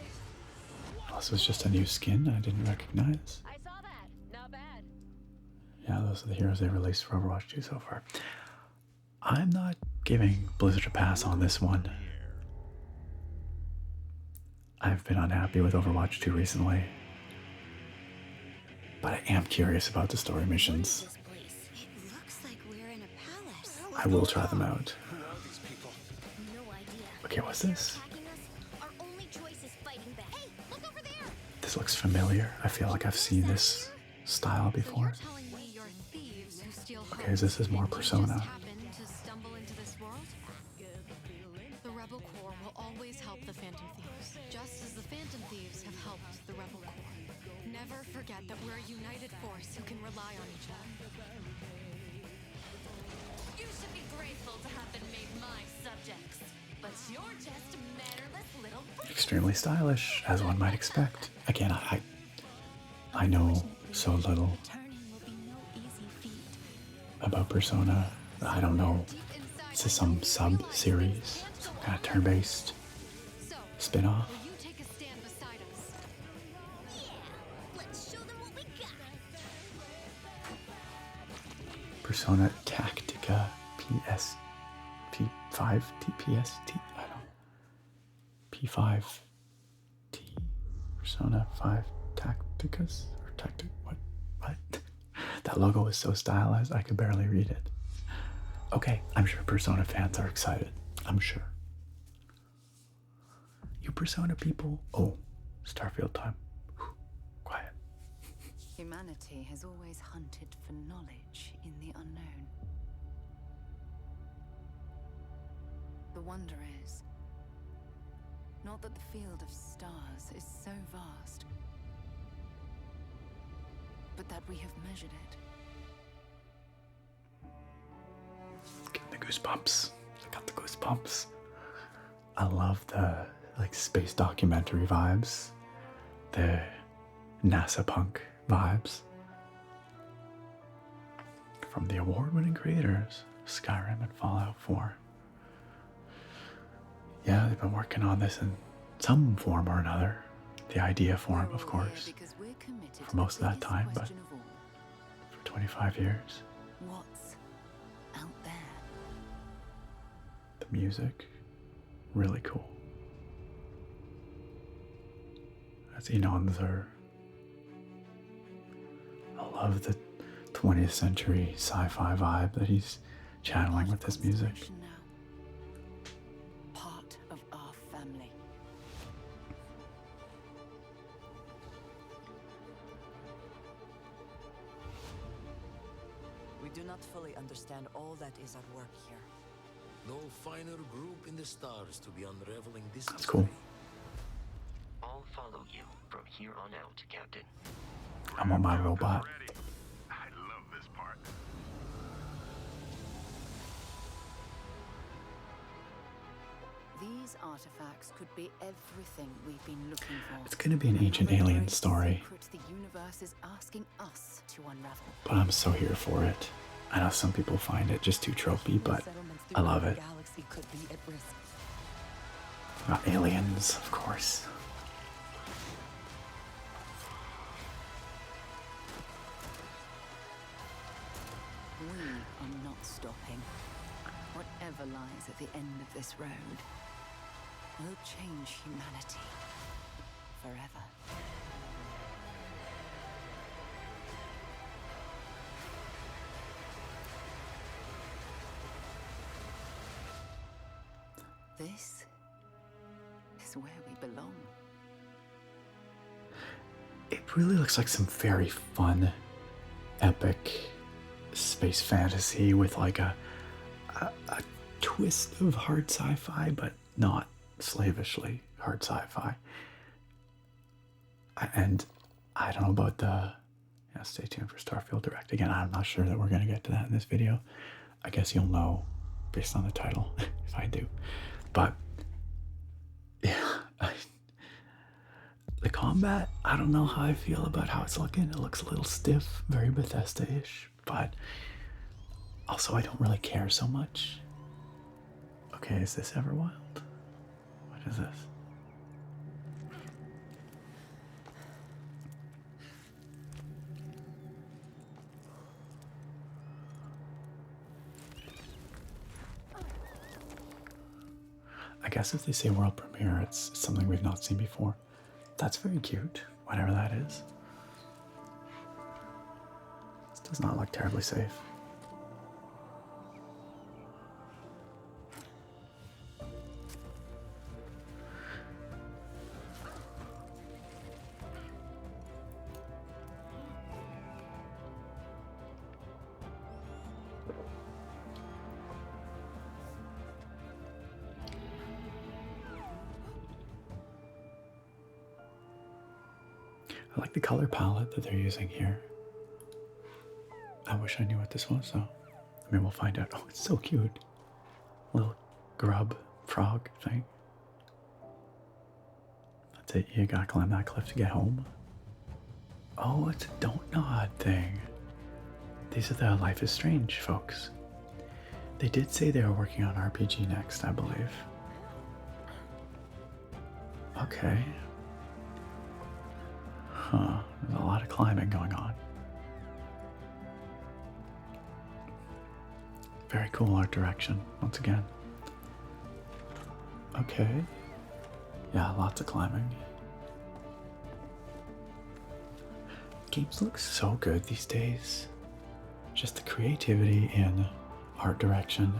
This was just a new skin I didn't recognize. I saw that. Not bad. Yeah, those are the heroes they released for Overwatch 2 so far. I'm not giving Blizzard a pass on this one. I've been unhappy with Overwatch 2 recently. But I am curious about the story missions. It looks like we're in a palace. I will try them out. No idea. Okay, what's this? Our only choice is fighting back. Hey, look over there. This looks familiar. I feel like I've seen this style before. Telling me you're thieves who steal Okay, this is more Persona. happen to stumble into this world? The Rebel Corps will always help the Phantom Thieves, just as the Phantom Thieves have helped the Rebel Corps. Never forget that we're a united force who can rely on each other. You should be grateful to have been made my subjects, but you're just mannerless little Extremely stylish, as one might expect. Again, I know so little about Persona. I don't know. Is this some sub-series? Some kind of turn-based spin-off? Persona Tactica PS P5 TPST? I don't know. P5T Persona 5 Tacticas? Or Tactic? What? That logo is so stylized I could barely read it. Okay, I'm sure Persona fans are excited. I'm sure. You Persona people? Oh, Starfield time. Quiet. Humanity has always hunted for knowledge in the unknown. The wonder is, not that the field of stars is so vast, but that we have measured it. Getting the goosebumps. I got the goosebumps. I love the space documentary vibes. The NASA punk vibes. From the award-winning creators of Skyrim and Fallout 4. Yeah, they've been working on this in some form or another. The idea form, of course, for most of that time, but for 25 years. What's out there? The music, really cool. As Enonzer. I love the 20th century sci-fi vibe that he's channeling with his music. Part of our family. We do not fully understand all that is at work here. No finer group in the stars to be unraveling this. That's cool. I'll follow you from here on out, Captain. I'm on my robot. I love this part. The These artifacts could be everything we've been looking for. It's gonna be an ancient alien story, The universe is asking us to unravel. but I'm so here for it. I know some people find it just too tropey, but I love it. Galaxy could be at risk. Got aliens, of course. We are not stopping. Whatever lies at the end of this road will change humanity forever. This is where we belong. It really looks like some very fun, epic space fantasy with like a twist of hard sci-fi, but not slavishly hard sci-fi. And I don't know about the... Yeah, stay tuned for Starfield Direct. Again, I'm not sure that we're going to get to that in this video. I guess you'll know based on the title if I do. But yeah, the combat, I don't know how I feel about how it's looking. It looks a little stiff, very Bethesda-ish, but also I don't really care so much. Okay, is this Everwild? What is this? I guess if they say world premiere, it's something we've not seen before. That's very cute, whatever that is. This does not look terribly safe. I like the color palette that they're using here. I wish I knew what this was, though. I mean, we'll find out. Oh, it's so cute. Little grub frog thing. That's it. You gotta climb that cliff to get home. Oh, it's a don't nod thing. These are the Life is Strange folks. They did say they were working on RPG next, I believe. Okay. Huh, there's a lot of climbing going on. Very cool art direction, once again. Okay. Yeah, lots of climbing. Games look so good these days. Just the creativity in art direction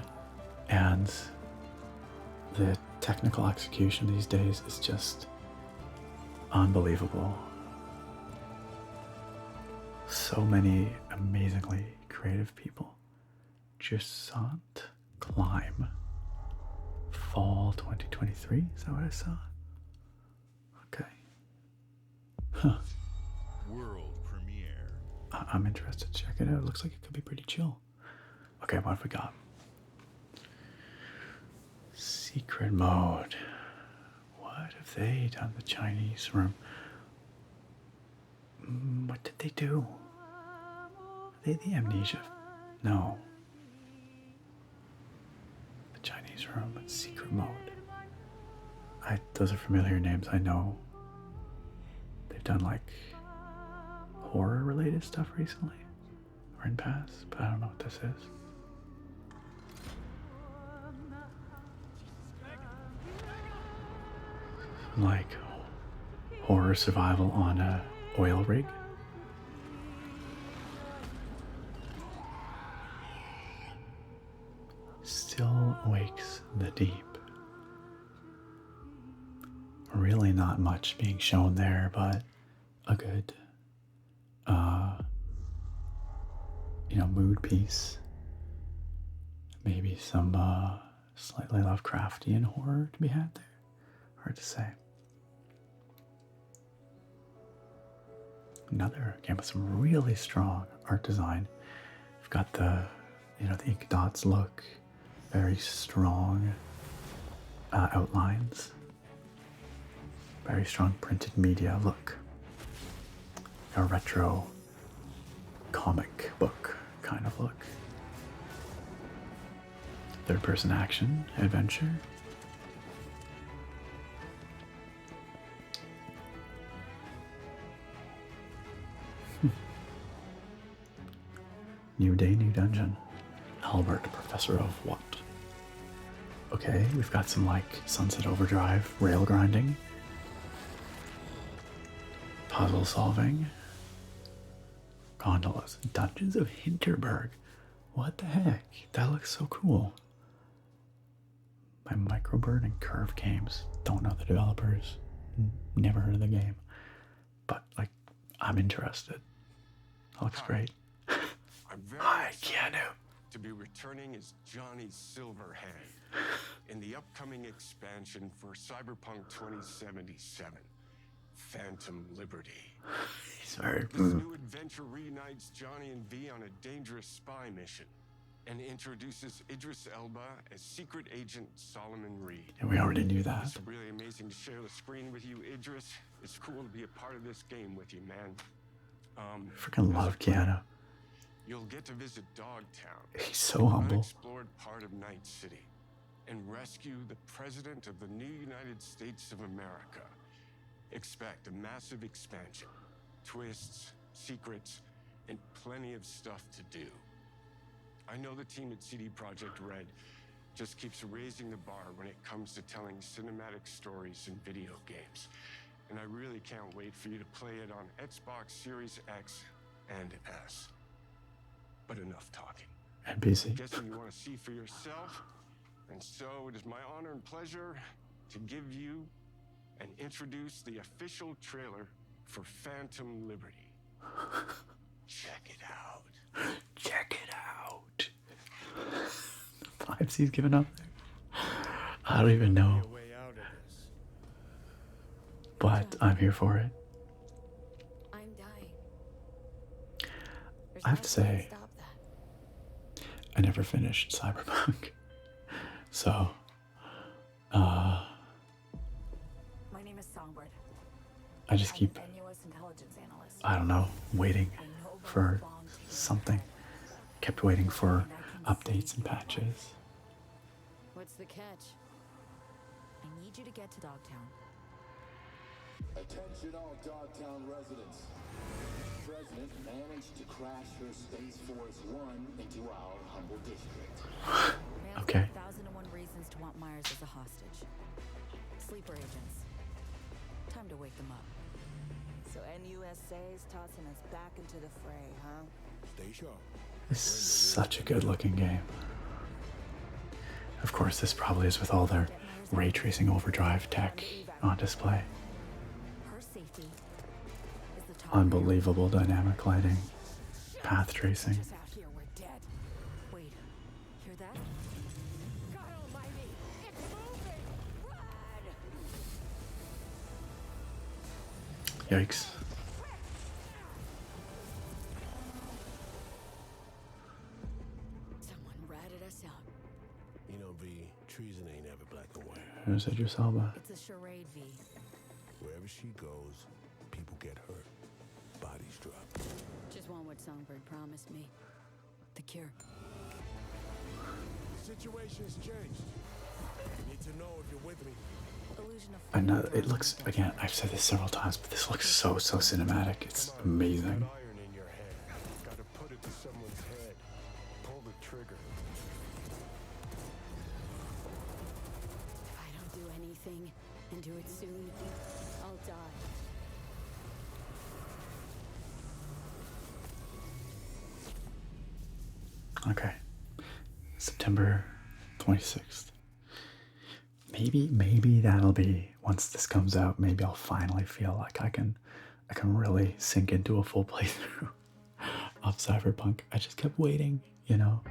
and the technical execution these days is just unbelievable. So many amazingly creative people. Jusant Climb. Fall 2023, is that what I saw? Okay. Huh. World premiere. I'm interested to check it out. It looks like it could be pretty chill. Okay, what have we got? Secret mode. What have they done? The Chinese room. What did they do? Are they the Amnesia? No. The Chinese room, secret mode. Those are familiar names, I know. They've done like horror related stuff recently. Or in past, but I don't know what this is. Like horror survival on a oil rig. Still wakes the deep. Really not much being shown there, but a good mood piece. Maybe some slightly Lovecraftian horror to be had there. Hard to say. Another game with some really strong art design. We've got the ink dots look, very strong outlines. Very strong printed media look. A retro comic book kind of look. Third-person action, adventure. New day, new dungeon. Albert, professor of what? Okay, we've got some like Sunset Overdrive rail grinding. Puzzle solving. Gondolas. Dungeons of Hinterberg. What the heck? That looks so cool. By Microbird and Curve Games. Don't know the developers. Never heard of the game. But like, I'm interested. That looks great. I'm very Hi, excited Keanu. to be returning as Johnny Silverhand in the upcoming expansion for Cyberpunk 2077, Phantom Liberty. He's very... This new adventure reunites Johnny and V on a dangerous spy mission and introduces Idris Elba as Secret Agent Solomon Reed. And we already knew that. It's really amazing to share the screen with you, Idris. It's cool to be a part of this game with you, man. Freaking love Keanu. You'll get to visit Dogtown. He's so humble. Unexplored part of Night City, and rescue the President of the new United States of America. Expect a massive expansion, twists, secrets, and plenty of stuff to do. I know the team at CD Projekt Red just keeps raising the bar when it comes to telling cinematic stories in video games. And I really can't wait for you to play it on Xbox Series X and S. But enough talking. And PC. I'm guessing you want to see for yourself. And so it is my honor and pleasure to give you and introduce the official trailer for Phantom Liberty. Check it out. Check it out. Vibes he's giving up there. I don't even know. But I'm here for it. I'm dying. I have to say, I never finished Cyberpunk. So, My name is Songbird. I just keep, I'm a US intelligence analyst. I don't know, waiting for something. Kept waiting for updates and patches. What's the catch? I need you to get to Dogtown. Attention all Dogtown residents. The President managed to crash her Space Force One into our humble district. Okay. 1,001 reasons to want Myers as a hostage. Sleeper agents. Time to wake them up. So NUSA's tossing us back into the fray, huh? Stay sharp. This is such a good looking game. Of course, this probably is with all their ray tracing overdrive tech on display. Unbelievable dynamic lighting, path tracing. Out here, we're dead. Wait, hear that? God almighty, it's moving! Run! Yikes. Someone ratted us out. You know, V, treason ain't ever black and white. There's Idris Elba. It's a charade, V. Wherever she goes, people get hurt. Bodies drop. Just want what Songbird promised me. The cure. The situation's changed. You need to know if you're with me. Illusion of I know it looks, again, I've said this several times, but this looks so cinematic. It's amazing. Iron in your hand. Gotta put it to someone's head. Pull the trigger. If I don't do anything and do it soon, I'll die. Okay. September 26th. Maybe that'll be, once this comes out, maybe I'll finally feel like I can really sink into a full playthrough of Cyberpunk. I just kept waiting, you know,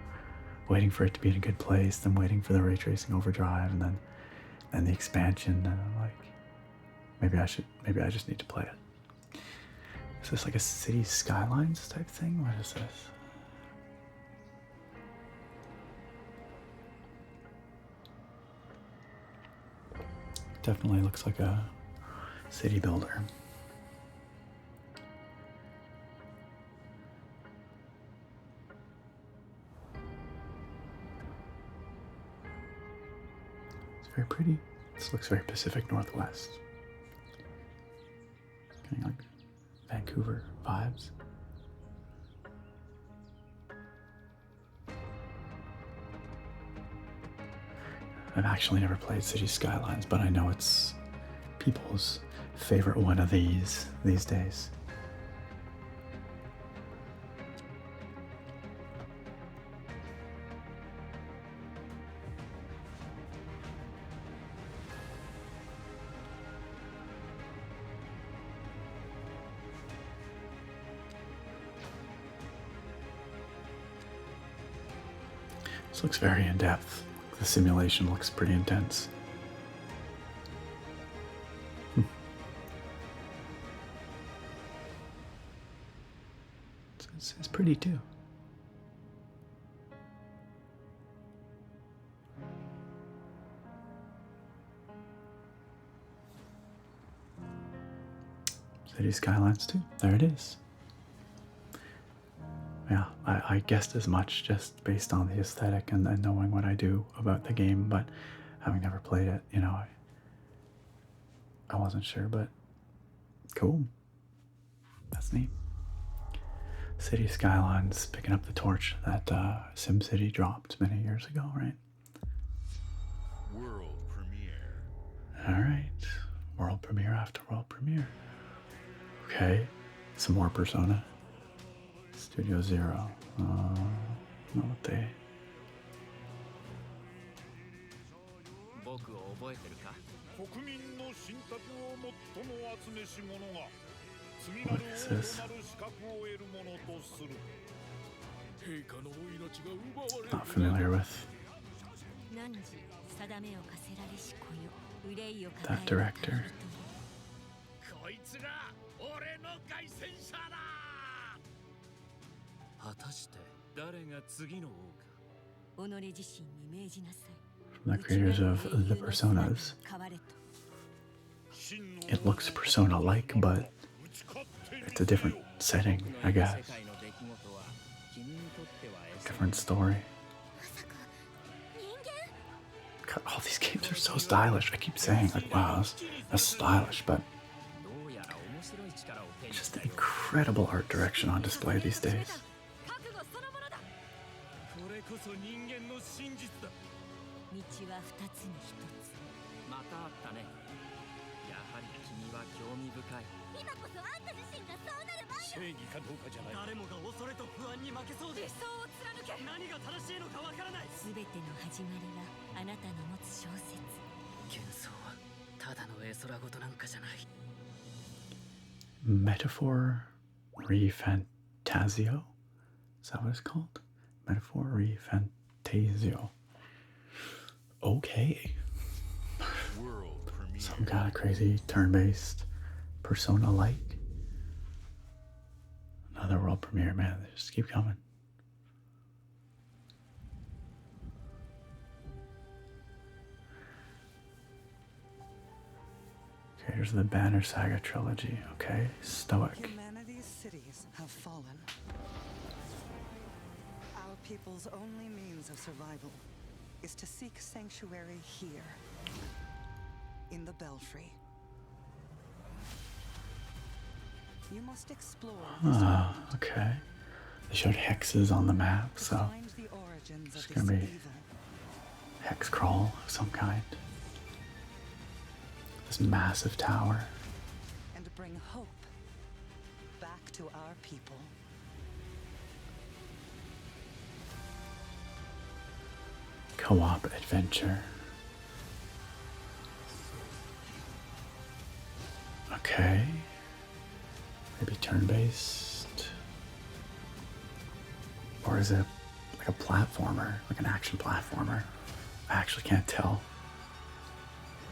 waiting for it to be in a good place, then waiting for the ray tracing overdrive, and then the expansion, and I'm like, maybe I just need to play it. Is this like a City Skylines type thing? What is this? Definitely looks like a city builder. It's very pretty. This looks very Pacific Northwest. Getting like Vancouver vibes. I've actually never played City Skylines, but I know it's people's favorite one of these days. This looks very in-depth. The simulation looks pretty intense. It's pretty too. City Skylines II. There it is. Yeah, I guessed as much just based on the aesthetic and knowing what I do about the game, but having never played it, you know, I wasn't sure, but cool. That's neat. City Skylines picking up the torch that SimCity dropped many years ago, right? World premiere. Alright. World premiere after world premiere. Okay. Some more Persona. Studio Zero. Not what they... What is this? Not familiar with that director. From the creators of the Personas. It looks Persona-like, but it's a different setting, I guess. Different story. God, all these games are so stylish. I keep saying, like, wow, that's stylish, but just incredible art direction on display these days. Metaphor ReFantazio? Is that what it's called? Metaphor ReFantazio. Okay. Some kind of crazy turn-based Persona-like. Another world premiere, man. They just keep coming. Creators of the Banner Saga trilogy. Okay, stoic. Humanity's cities have fallen. Our people's only means of survival is to seek sanctuary here, in the Belfry. You must explore. Ah, okay. They showed hexes on the map, so there's gonna be hex crawl of some kind. This massive tower. And bring hope back to our people. Co-op adventure. Okay. Maybe turn-based. Or is it like a platformer, like an action platformer? I actually can't tell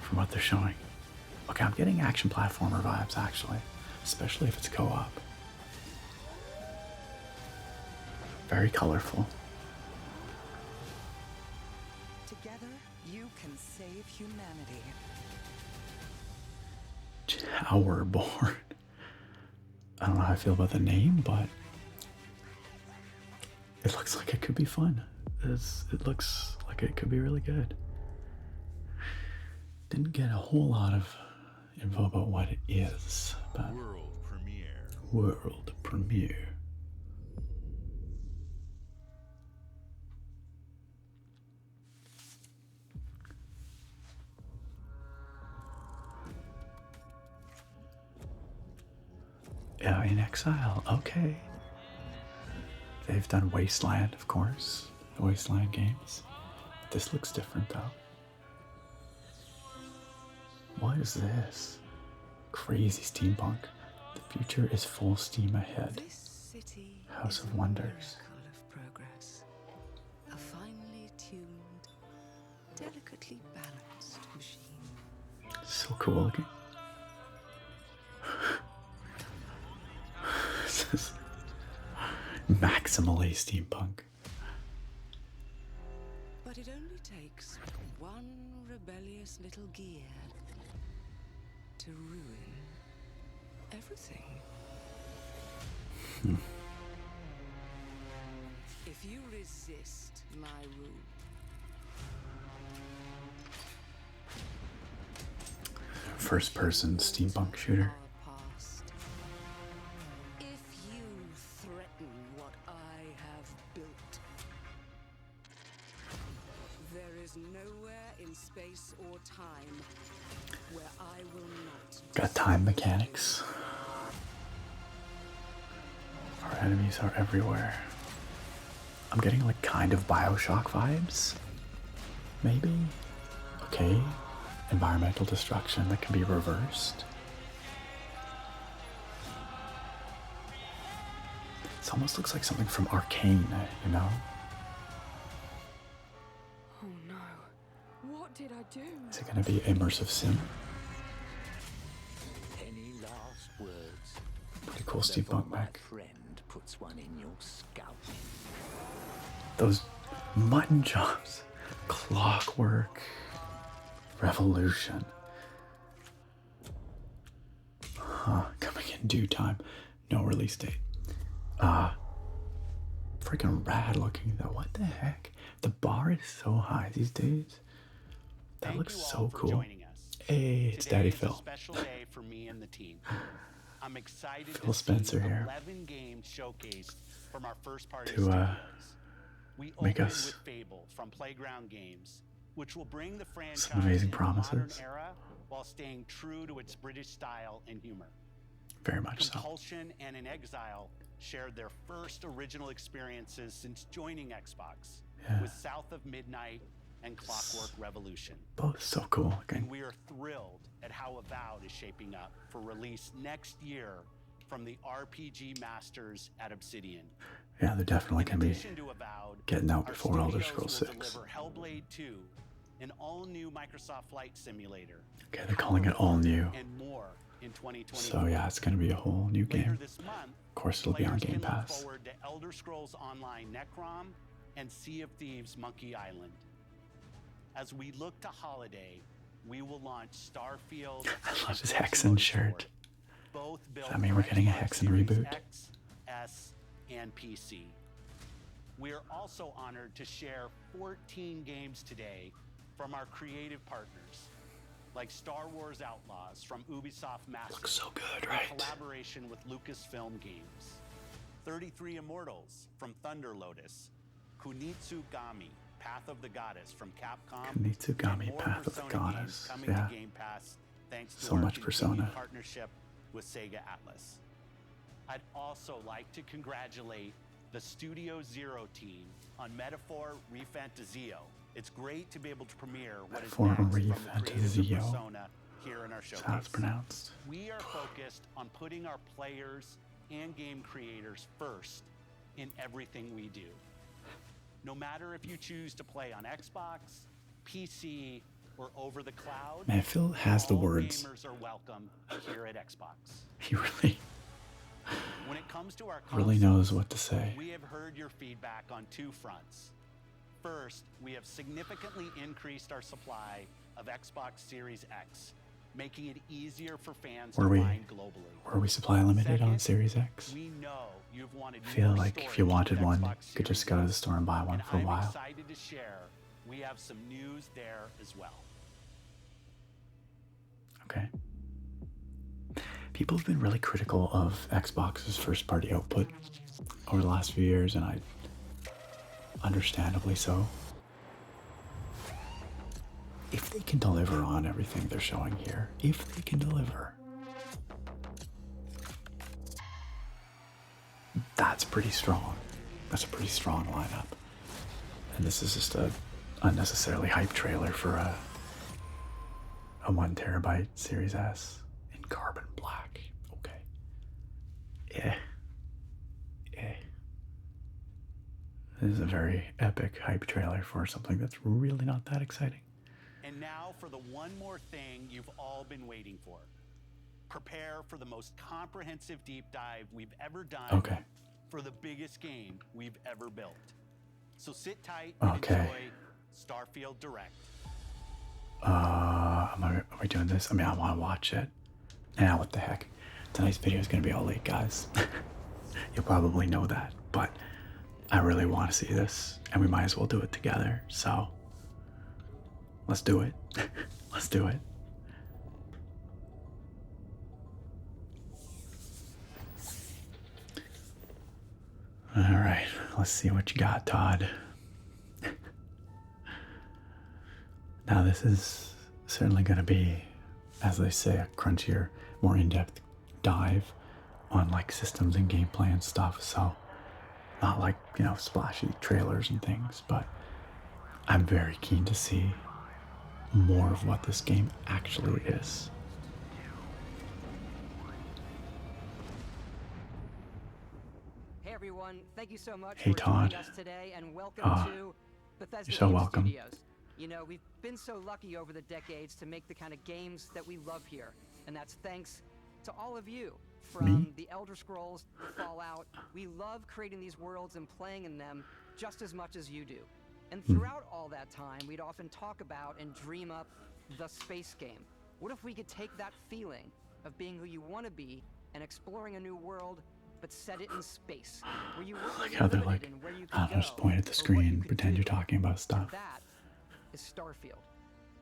from what they're showing. Okay, I'm getting action platformer vibes actually, especially if it's co-op. Very colorful. Together, you can save humanity. Towerborne. I don't know how I feel about the name, but it looks like it could be fun. It looks like it could be really good. Didn't get a whole lot of info about what it is, but World premiere. World premiere. Yeah, in Exile. Okay. They've done Wasteland, of course. The Wasteland games. This looks different, though. What is this? Crazy steampunk. The future is full steam ahead. This city House is of a Wonders. miracle of progress. A finely tuned, delicately balanced machine. So cool looking. This is maximally steampunk. But it only takes one rebellious little gear to ruin everything. If you resist my rule, First person steampunk shooter. if you threaten what I have built, there is nowhere in space or time where I will not. Got time mechanics. Our enemies are everywhere. I'm getting like kind of Bioshock vibes. Maybe? Okay. Environmental destruction that can be reversed. It almost looks like something from Arcane, you know? Oh no. What did I do? Is it gonna be immersive sim? Any last words? Pretty cool steampunk mech. Friend puts one in your scalp. Those mutton chops. Clockwork Revolution. Huh, coming in due time. No release date. Freaking rad looking though. What the heck? The bar is so high these days. That looks so cool. Hey, it's Daddy Phil. Special day for me and the team. I'm excited Phil Spencer here. 11 games showcased from our first party To we make opened us with Fable from Playground Games, which will bring the franchise some amazing into the modern promises. era while staying true to its British style and humor. Very much so. Compulsion and In Exile shared their first original experiences since joining Xbox with South of Midnight and Clockwork Revolution. Both so cool looking. And we are thrilled at how Avowed is shaping up for release next year from the RPG masters at Obsidian. Yeah, they're definitely gonna be Avowed, getting out our before Elder studios Scrolls will 6. deliver Hellblade 2, an all-new Microsoft Flight Simulator. Okay, they're calling it all new. And more in 2020. So yeah, it's gonna be a whole new Later game. this month, Of course, it'll be on players Game can look Pass. forward to Elder Scrolls Online Necrom and Sea of Thieves Monkey Island. As we look to holiday, we will launch Starfield. I love his Hexen shirt. Both Does that mean we're getting a Hexen reboot? X, S, and PC. We are also honored to share 14 games today from our creative partners, like Star Wars Outlaws from Ubisoft Masters. Looks so good, in right? collaboration with Lucasfilm Games. 33 Immortals from Thunder Lotus. Kunitsu-Gami, Path of the Goddess from Capcom. Kunitsu-Gami, and more Path of the Persona Goddess. games coming Yeah. to Game Pass thanks to So our much continued Persona. partnership with Sega Atlas. I'd also like to congratulate the Studio Zero team on Metaphor ReFantazio. It's great to be able to premiere what is Metaphor next from the creators of ReFantazio. Persona here in our That's showcase. how it's pronounced. We are focused on putting our players and game creators first in everything we do. No matter if you choose to play on Xbox, PC, or over the cloud, Man, Phil has the all words. gamers are welcome here at Xbox. He really, When it comes to our really knows what to say. we have heard your feedback on two fronts. First, we have significantly increased our supply of Xbox Series X making it easier for fans Were to we find globally. were we supply limited on Second, Series X? We know you've wanted I feel more like if you storage wanted with one, you Xbox could just Series go to the X, store and buy one and for a I'm while. excited to share we have some news there as well. Okay. People have been really critical of Xbox's first-party output over the last few years, and I, understandably so. If they can deliver on everything they're showing here, if they can deliver, that's pretty strong. That's a pretty strong lineup. And this is just a unnecessarily hype trailer for a 1 terabyte Series S in carbon black. Okay. Yeah. Yeah. This is a very epic hype trailer for something that's really not that exciting. And now for the one more thing you've all been waiting for. Prepare for the most comprehensive deep dive we've ever done for the biggest game we've ever built. So sit tight and enjoy Starfield Direct. Are we doing this? I mean, I want to watch it. Yeah, what the heck. Tonight's video is going to be all late, guys. You'll probably know that, but I really want to see this, and we might as well do it together, so let's do it. Let's do it. Alright, let's see what you got, Todd. Now this is certainly going to be, as they say, a crunchier, more in-depth dive on like systems and gameplay and stuff, so not like, you know, splashy trailers and things, but I'm very keen to see more of what this game actually is. Hey everyone, thank you so much for joining us today, and welcome to Bethesda you're so welcome. Studios. You know, we've been so lucky over the decades to make the kind of games that we love here, and that's thanks to all of you. From the Elder Scrolls to Fallout, we love creating these worlds and playing in them just as much as you do. And throughout all that time, we'd often talk about and dream up the space game. What if we could take that feeling of being who you want to be and exploring a new world, but set it in space, where you I like how they're like, I don't know, just point at the screen and pretend you're talking about stuff. That is Starfield.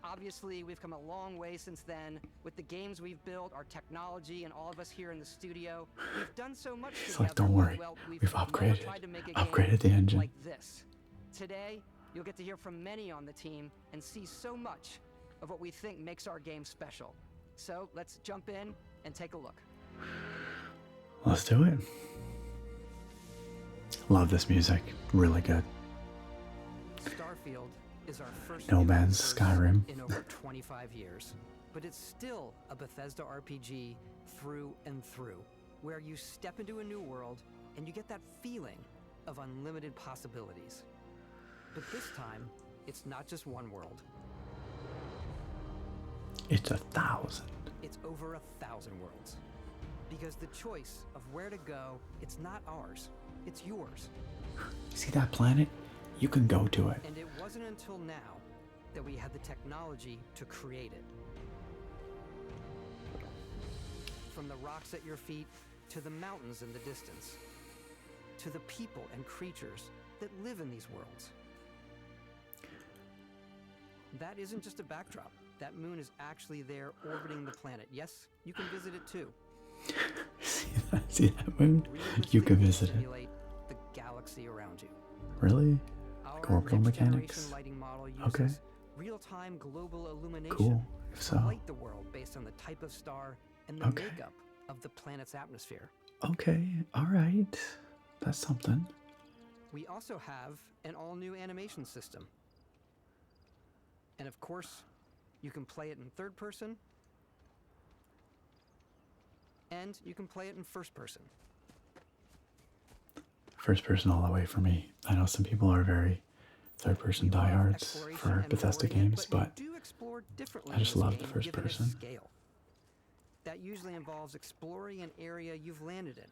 Obviously, we've come a long way since then with the games we've built, our technology, and all of us here in the studio. We've done so much It's together. like, don't worry, Well, we've never upgraded, tried to make a upgraded the game engine. like this. Today, you'll get to hear from many on the team and see so much of what we think makes our game special. So let's jump in and take a look. Let's do it. Love this music. Really good. Starfield is our first No Man's Skyrim. in over 25 years, but it's still a Bethesda RPG through and through, where you step into a new world and you get that feeling of unlimited possibilities. But this time, it's not just one world. It's 1,000. It's over 1,000 worlds. Because the choice of where to go, it's not ours, it's yours. See that planet? You can go to it. And it wasn't until now that we had the technology to create it. From the rocks at your feet, to the mountains in the distance, to the people and creatures that live in these worlds. That isn't just a backdrop. That moon is actually there orbiting the planet. Yes, you can visit it too. See that moon? You can visit it. Simulate the galaxy around you. Really? Our Like orbital mechanics? lighting model uses Okay. real-time global illumination Cool. If to so. light the world based on the type of star and the Okay. makeup of the planet's atmosphere. Okay. All right. That's something. We also have an all-new animation system. And of course, you can play it in third person, and you can play it in first person. First person all the way for me. I know some people are very third person diehards for Bethesda games, but I just love the first person. Scale. That usually involves exploring an area you've landed in.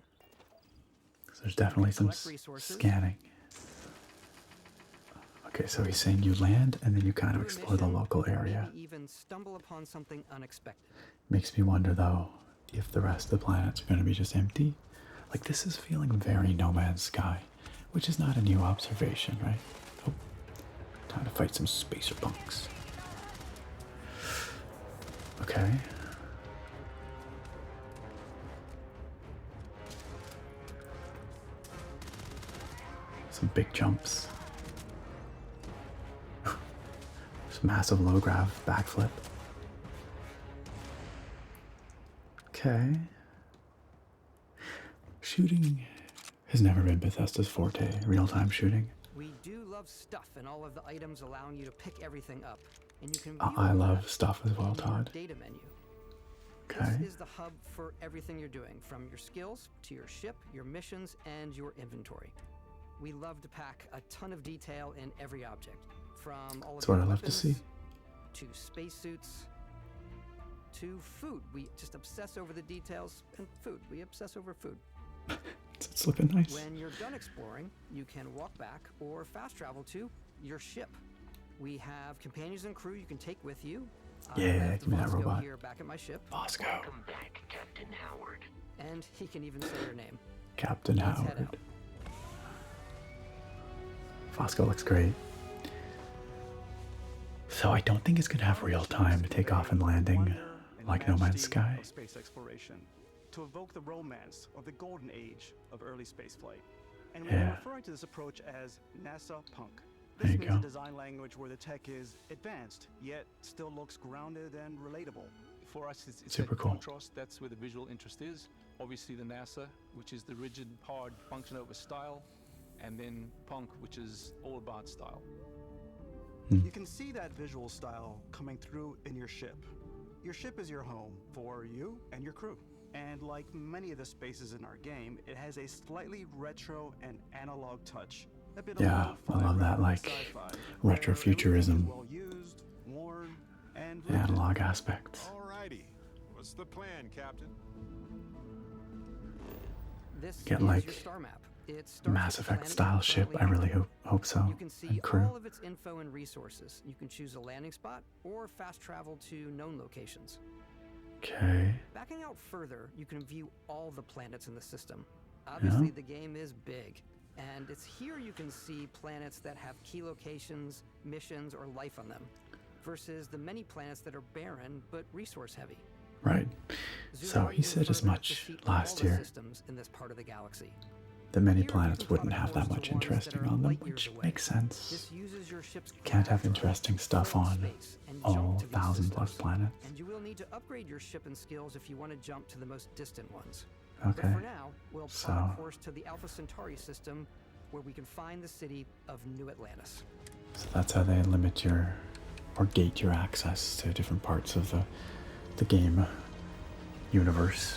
So there's definitely some Collect resources. scanning. Okay, so he's saying you land and then you kind of explore the local area. Even stumble upon something unexpected. Makes me wonder though if the rest of the planets are going to be just empty. Like this is feeling very No Man's Sky, which is not a new observation, right? Oh, time to fight some spacer punks. Okay. Some big jumps. Some massive low grav backflip. Okay. Shooting has never been Bethesda's forte, real-time shooting. We do love stuff and all of the items allowing you to pick everything up. And you can I love stuff as well, Todd. Data menu. Okay. This is the hub for everything you're doing, from your skills to your ship, your missions, and your inventory. We love to pack a ton of detail in every object, from all of That's what your I love to see. to spacesuits, to food. We just obsess over the details, and food. We obsess over food. It's looking nice. When you're done exploring, you can walk back or fast travel to your ship. We have companions and crew you can take with you. Yeah, give me that robot. Here back at my ship. Bosco. Welcome back, Captain Howard. And he can even say your name. Captain Let's head Howard. out. Fosco looks great. So I don't think it's going to have real time to take off and landing like No Man's Sky. Space exploration to evoke the romance of the golden age of early spaceflight. And we're referring to this approach as NASA Punk. This means a design language where the tech is advanced, yet still looks grounded and relatable. For us, it's Super that cool. contrast. That's where the visual interest is. Obviously, the NASA, which is the rigid, hard function over style, and then Punk, which is all about style. You can see that visual style coming through in your ship. Your ship is your home for you and your crew. And like many of the spaces in our game, it has a slightly retro and analog touch. A bit Yeah, I love that, like retrofuturism, the analog aspects. Alrighty, what's the plan, Captain? This Get is like your star map. It's Mass Effect style ship. I really hope so. You can see and crew. all of its info and resources. You can choose a landing spot or fast travel to known locations. Okay. Backing out further, you can view all the planets in the system. Obviously, the game is big, and it's here you can see planets that have key locations, missions, or life on them, versus the many planets that are barren but resource heavy. Right. So he said as much last year systems in this part of the galaxy. that many planets wouldn't have that much interesting on them, which makes sense. You can't have interesting stuff on all 1,000+ planets. And you will need to upgrade your ship and skills if you want to jump to the most distant ones. Okay. But for now, we'll So- plot a course to the Alpha Centauri system, where we can find the city of New Atlantis. So that's how they limit your, or gate your access to different parts of the game universe.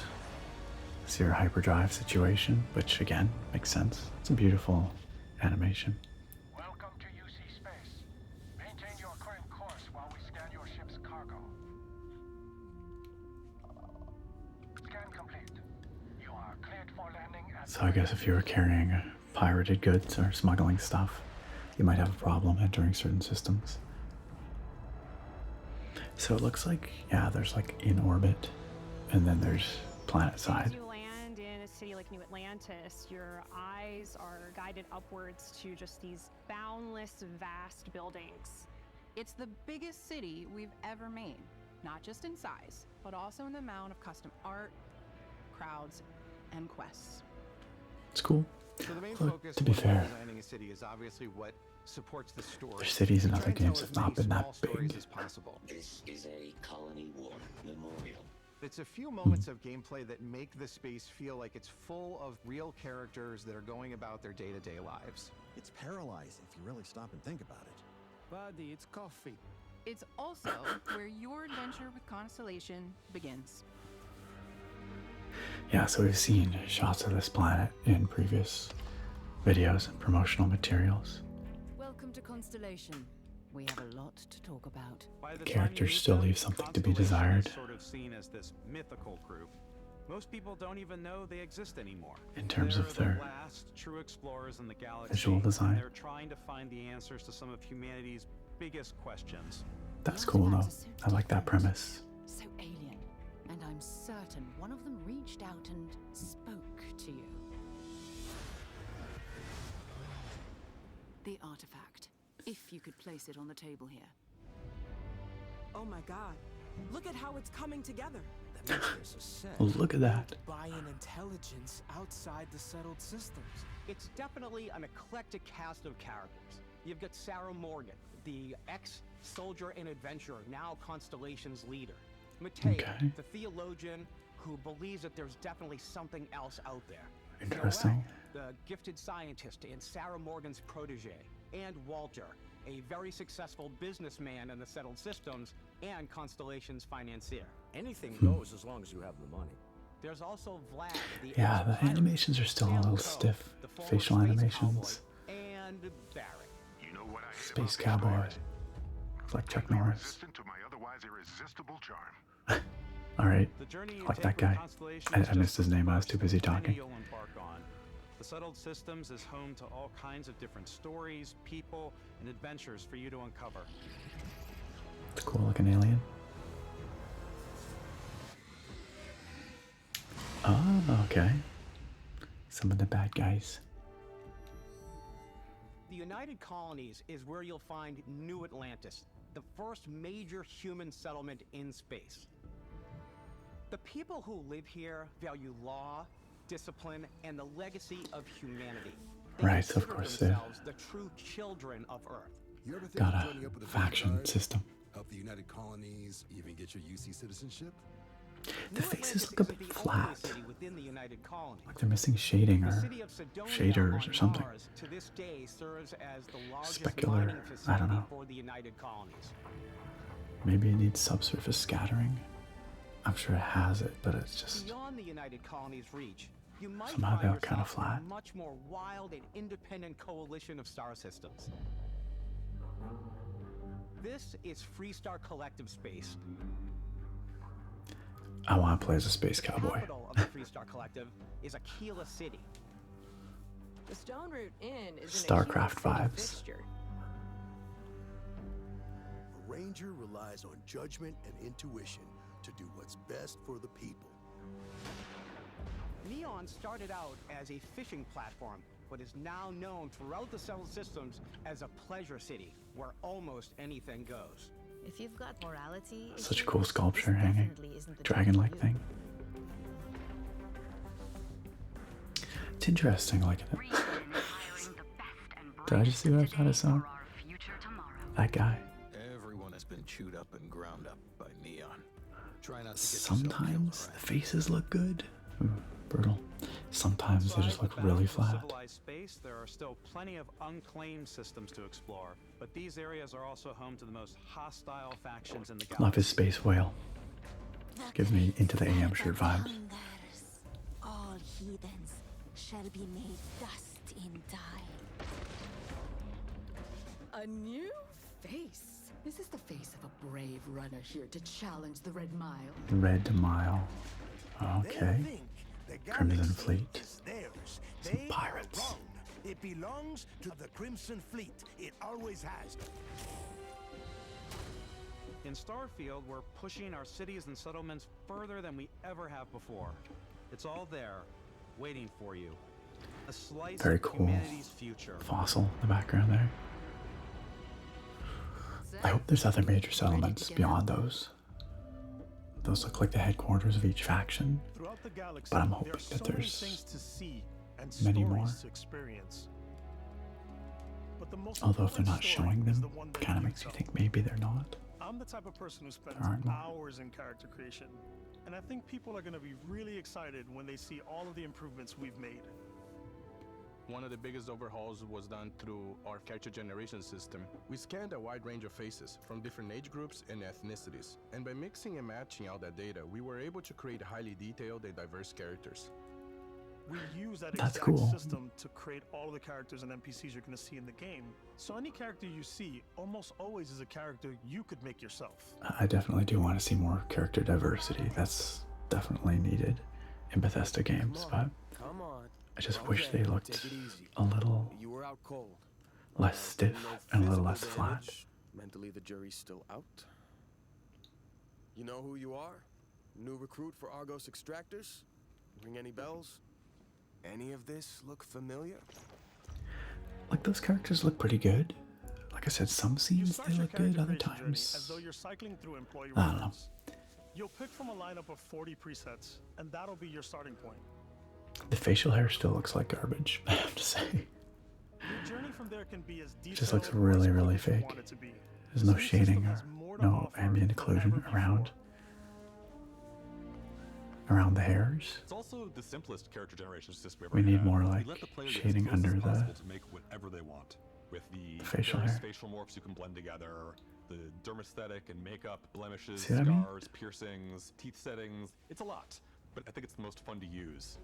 It's your hyperdrive situation, which again makes sense. It's a beautiful animation. Welcome to UC Space. Maintain your current course while we scan your ship's cargo. Scan complete. You are cleared for landing at... So I guess if you were carrying pirated goods or smuggling stuff, you might have a problem entering certain systems. So it looks like, yeah, there's like in orbit, and then there's planet side. As you land in a city like New Atlantis, your eyes are guided upwards to just these boundless, vast buildings. It's the biggest city we've ever made, not just in size, but also in the amount of custom art, crowds, and quests. It's cool. So the main Look, focus to be when fair, designing a city is obviously what supports the story. their cities in We other try and tell games as have not many been that small stories big. as possible. This is a colony war memorial. It's a few moments of gameplay that make the space feel like it's full of real characters that are going about their day-to-day lives. It's paralyzing if you really stop and think about it. Buddy, it's coffee. It's also where your adventure with Constellation begins. Yeah, so we've seen shots of this planet in previous videos and promotional materials. Welcome to Constellation. We have a lot to talk about. By the Characters time you still meet them, leave something to be Constellation desired. is sort of seen as this mythical group. Most people don't even know they exist anymore. In terms of They're their the last true explorers in the galaxy. visual design. And they're trying to find the answers to some of humanity's biggest questions. That's cool though. I like that premise. So alien. And I'm certain one of them reached out and spoke to you. The artifact. If you could place it on the table here. Oh my god. Look at how it's coming together. That makes there's a set. Look at that. By an intelligence outside the settled systems. It's definitely an eclectic cast of characters. You've got Sarah Morgan, the ex-soldier and adventurer, now Constellation's leader. Mateo, Okay. the theologian who believes that there's definitely something else out there. Interesting. Noel, the gifted scientist and Sarah Morgan's protege. And Walter, a very successful businessman in the settled systems and Constellation's financier. Anything goes as long as you have the money. There's also Vlad, the Yeah, the animations are still a little stiff. Facial animations. and Barrett. You know what I hate Space about Cowboy. these It's like Chuck Norris. resistant to my otherwise irresistible charm. Alright. The journey you I like take that with guy. Constellation I is missed just his the name. I was first too busy of many talking. you'll embark on. The settled systems is home to all kinds of different stories, people, and adventures for you to uncover. It's cool looking alien. Oh, okay. Some of the bad guys. The United Colonies is where you'll find New Atlantis, the first major human settlement in space. The people who live here value law, discipline, and the legacy of humanity. They Right, of consider course they themselves the true children of Earth. You ever think Got of a joining up with a faction Vanguard? system. Help the United Colonies, even get your UC citizenship? The faces look a bit flat. City within the United Colonies. Like they're missing shading The or city of Sidonia shaders on or something. Mars to this day serves as the largest Specular, mining I facility don't know. for the United Colonies. Maybe it needs subsurface scattering. I'm sure it has it, but it's just Beyond the United Colonies' reach, you might Somehow find they look yourself kinda in flat. a much more wild and independent coalition of star systems. This is Freestar Collective Space. I want to play as a space cowboy. Capital of the Freestar Collective is Aquila City. The Stone Root Inn is StarCraft vibes. fixture. A ranger relies on judgment and intuition to do what's best for the people. Neon started out as a fishing platform, but is now known throughout the settled systems as a pleasure city, where almost anything goes. If you've got morality, Such a cool sculpture hanging. Dragon-like thing. It's interesting looking at it. Did I just see what I thought I saw? That guy. Everyone has been chewed up and ground up by Neon. Try not to get yourself Sometimes the faces look good. Ooh, brutal. Sometimes they just look really flat. Civilized space, there are still plenty of unclaimed systems to explore, but these areas are also home to the most hostile factions in the galaxy. Love his space whale. Gives me Into the AM shirt vibes. All heathens shall be made dust in time. A new face. Is this the face of a brave runner here to challenge the Red Mile? Red Mile. Okay. Crimson Fleet. Some pirates. Wrong. It belongs to the Crimson Fleet. It always has. In Starfield, we're pushing our cities and settlements further than we ever have before. It's all there, waiting for you. A slice Very of cool. humanity's future. Fossil in the background there. I hope there's other major settlements beyond those. Those look like the headquarters of each faction. Throughout the galaxy, But I'm there hoping are so that many there's things to see and many stories more. to experience. But the most Although if they're not important story showing is them, the one it that kind of you makes you tell. think maybe they're not. I'm the type of person who spends aren't more. hours in character creation, and I think people are going to be really excited when they see all of the improvements we've made. One of the biggest overhauls was done through our character generation system. We scanned a wide range of faces from different age groups and ethnicities. And by mixing and matching all that data, we were able to create highly detailed and diverse characters. We use that That's exact cool. system to create all of the characters and NPCs you're going to see in the game. So any character you see almost always is a character you could make yourself. I definitely do want to see more character diversity. That's definitely needed. in Bethesda games, but Come on. I just wish they looked Take it easy. a little You were out cold. less stiff and a little less flat. Damage. Mentally, the jury's still out. You know who you are? New recruit for Argos Extractors? Ring any bells? Any of this look familiar? Like, those characters look pretty good. Like I said, some scenes they look good, other As times though you're cycling through employee I don't know. records. You'll pick from a lineup of 40 presets, and that'll be your starting point. The facial hair still looks like garbage, I have to say. Your journey from there can be as It just looks really, really fake. There's no shading or no ambient occlusion around the hairs. It's also the simplest character generation system ever We need had. more We like let the player get shading as close under as the possible to make whatever they want. With the facial various hair. facial morphs you can blend together, the dermesthetic and makeup, blemishes, See what I mean? scars, piercings, teeth settings. It's a lot, but I think it's the most fun to use.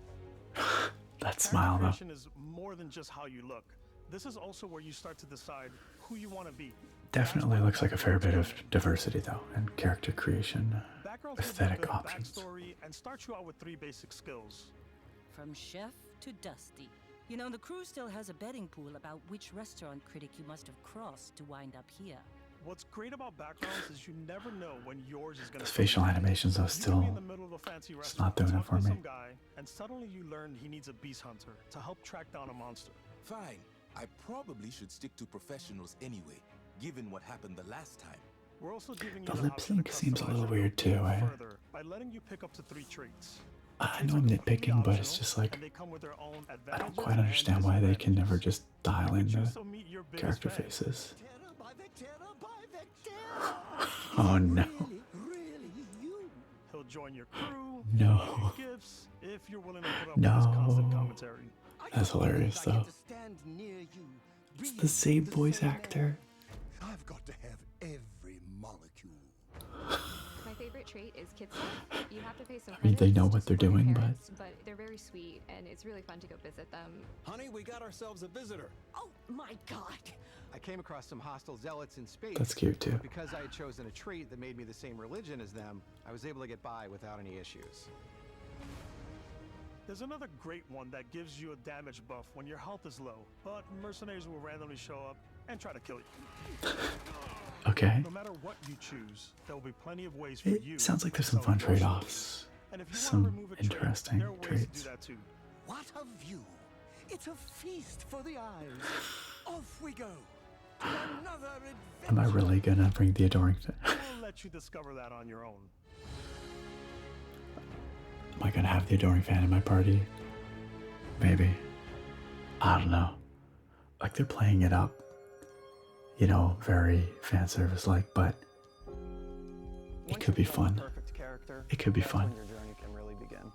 That smile though. Creation is more than just how you look. This is also where you start to decide who you want to be. Definitely looks like a fair bit of diversity though, and character creation, Backgrounds will aesthetic build a options. backstory and start you out with 3 basic skills. From chef to dusty. You know, the crew still has a betting pool about which restaurant critic you must have crossed to wind up here. What's great about backgrounds is you never know when yours is going Those to facial animations though still, it's not doing it for me. some guy, and suddenly you learn he needs a beast hunter to help track down a monster. Fine. I probably should stick to professionals anyway, given what happened the last time. We're also giving you The the lip option sync to seems a customize little your weird too, build eh? further by letting you pick up to 3 traits. I know I'm nitpicking, but it's just like, I don't quite understand why they can never just dial in the character faces. Oh no. He'll join your crew, No. give you gifts, if you're willing to put up with his constant commentary. That's hilarious though. It's the same voice actor. I've got to have every molecule. My favorite trait is kid stuff. You have to pay some I mean, they credits know to what they're support your doing, parents, but they're very sweet, and it's really fun to go visit them. Honey, we got ourselves a visitor. Oh my god! I came across some hostile zealots in space. That's cute, too. But because I had chosen a trait that made me the same religion as them, I was able to get by without any issues. There's another great one that gives you a damage buff when your health is low, but mercenaries will randomly show up and try to kill you. Okay. No matter what you choose, there will be plenty of ways for you. It sounds like there's some fun trade-offs. Some interesting there are ways to do traits. that too. What a view! It's a feast for the eyes. Off we go. To another adventure. Am I really gonna bring the adoring? I'll let you discover that on your own. Am I gonna have the adoring fan in my party? Maybe. I don't know. Like, they're playing it up, you know, very fan service like, but it could be fun. It could be fun. When your journey can really begin.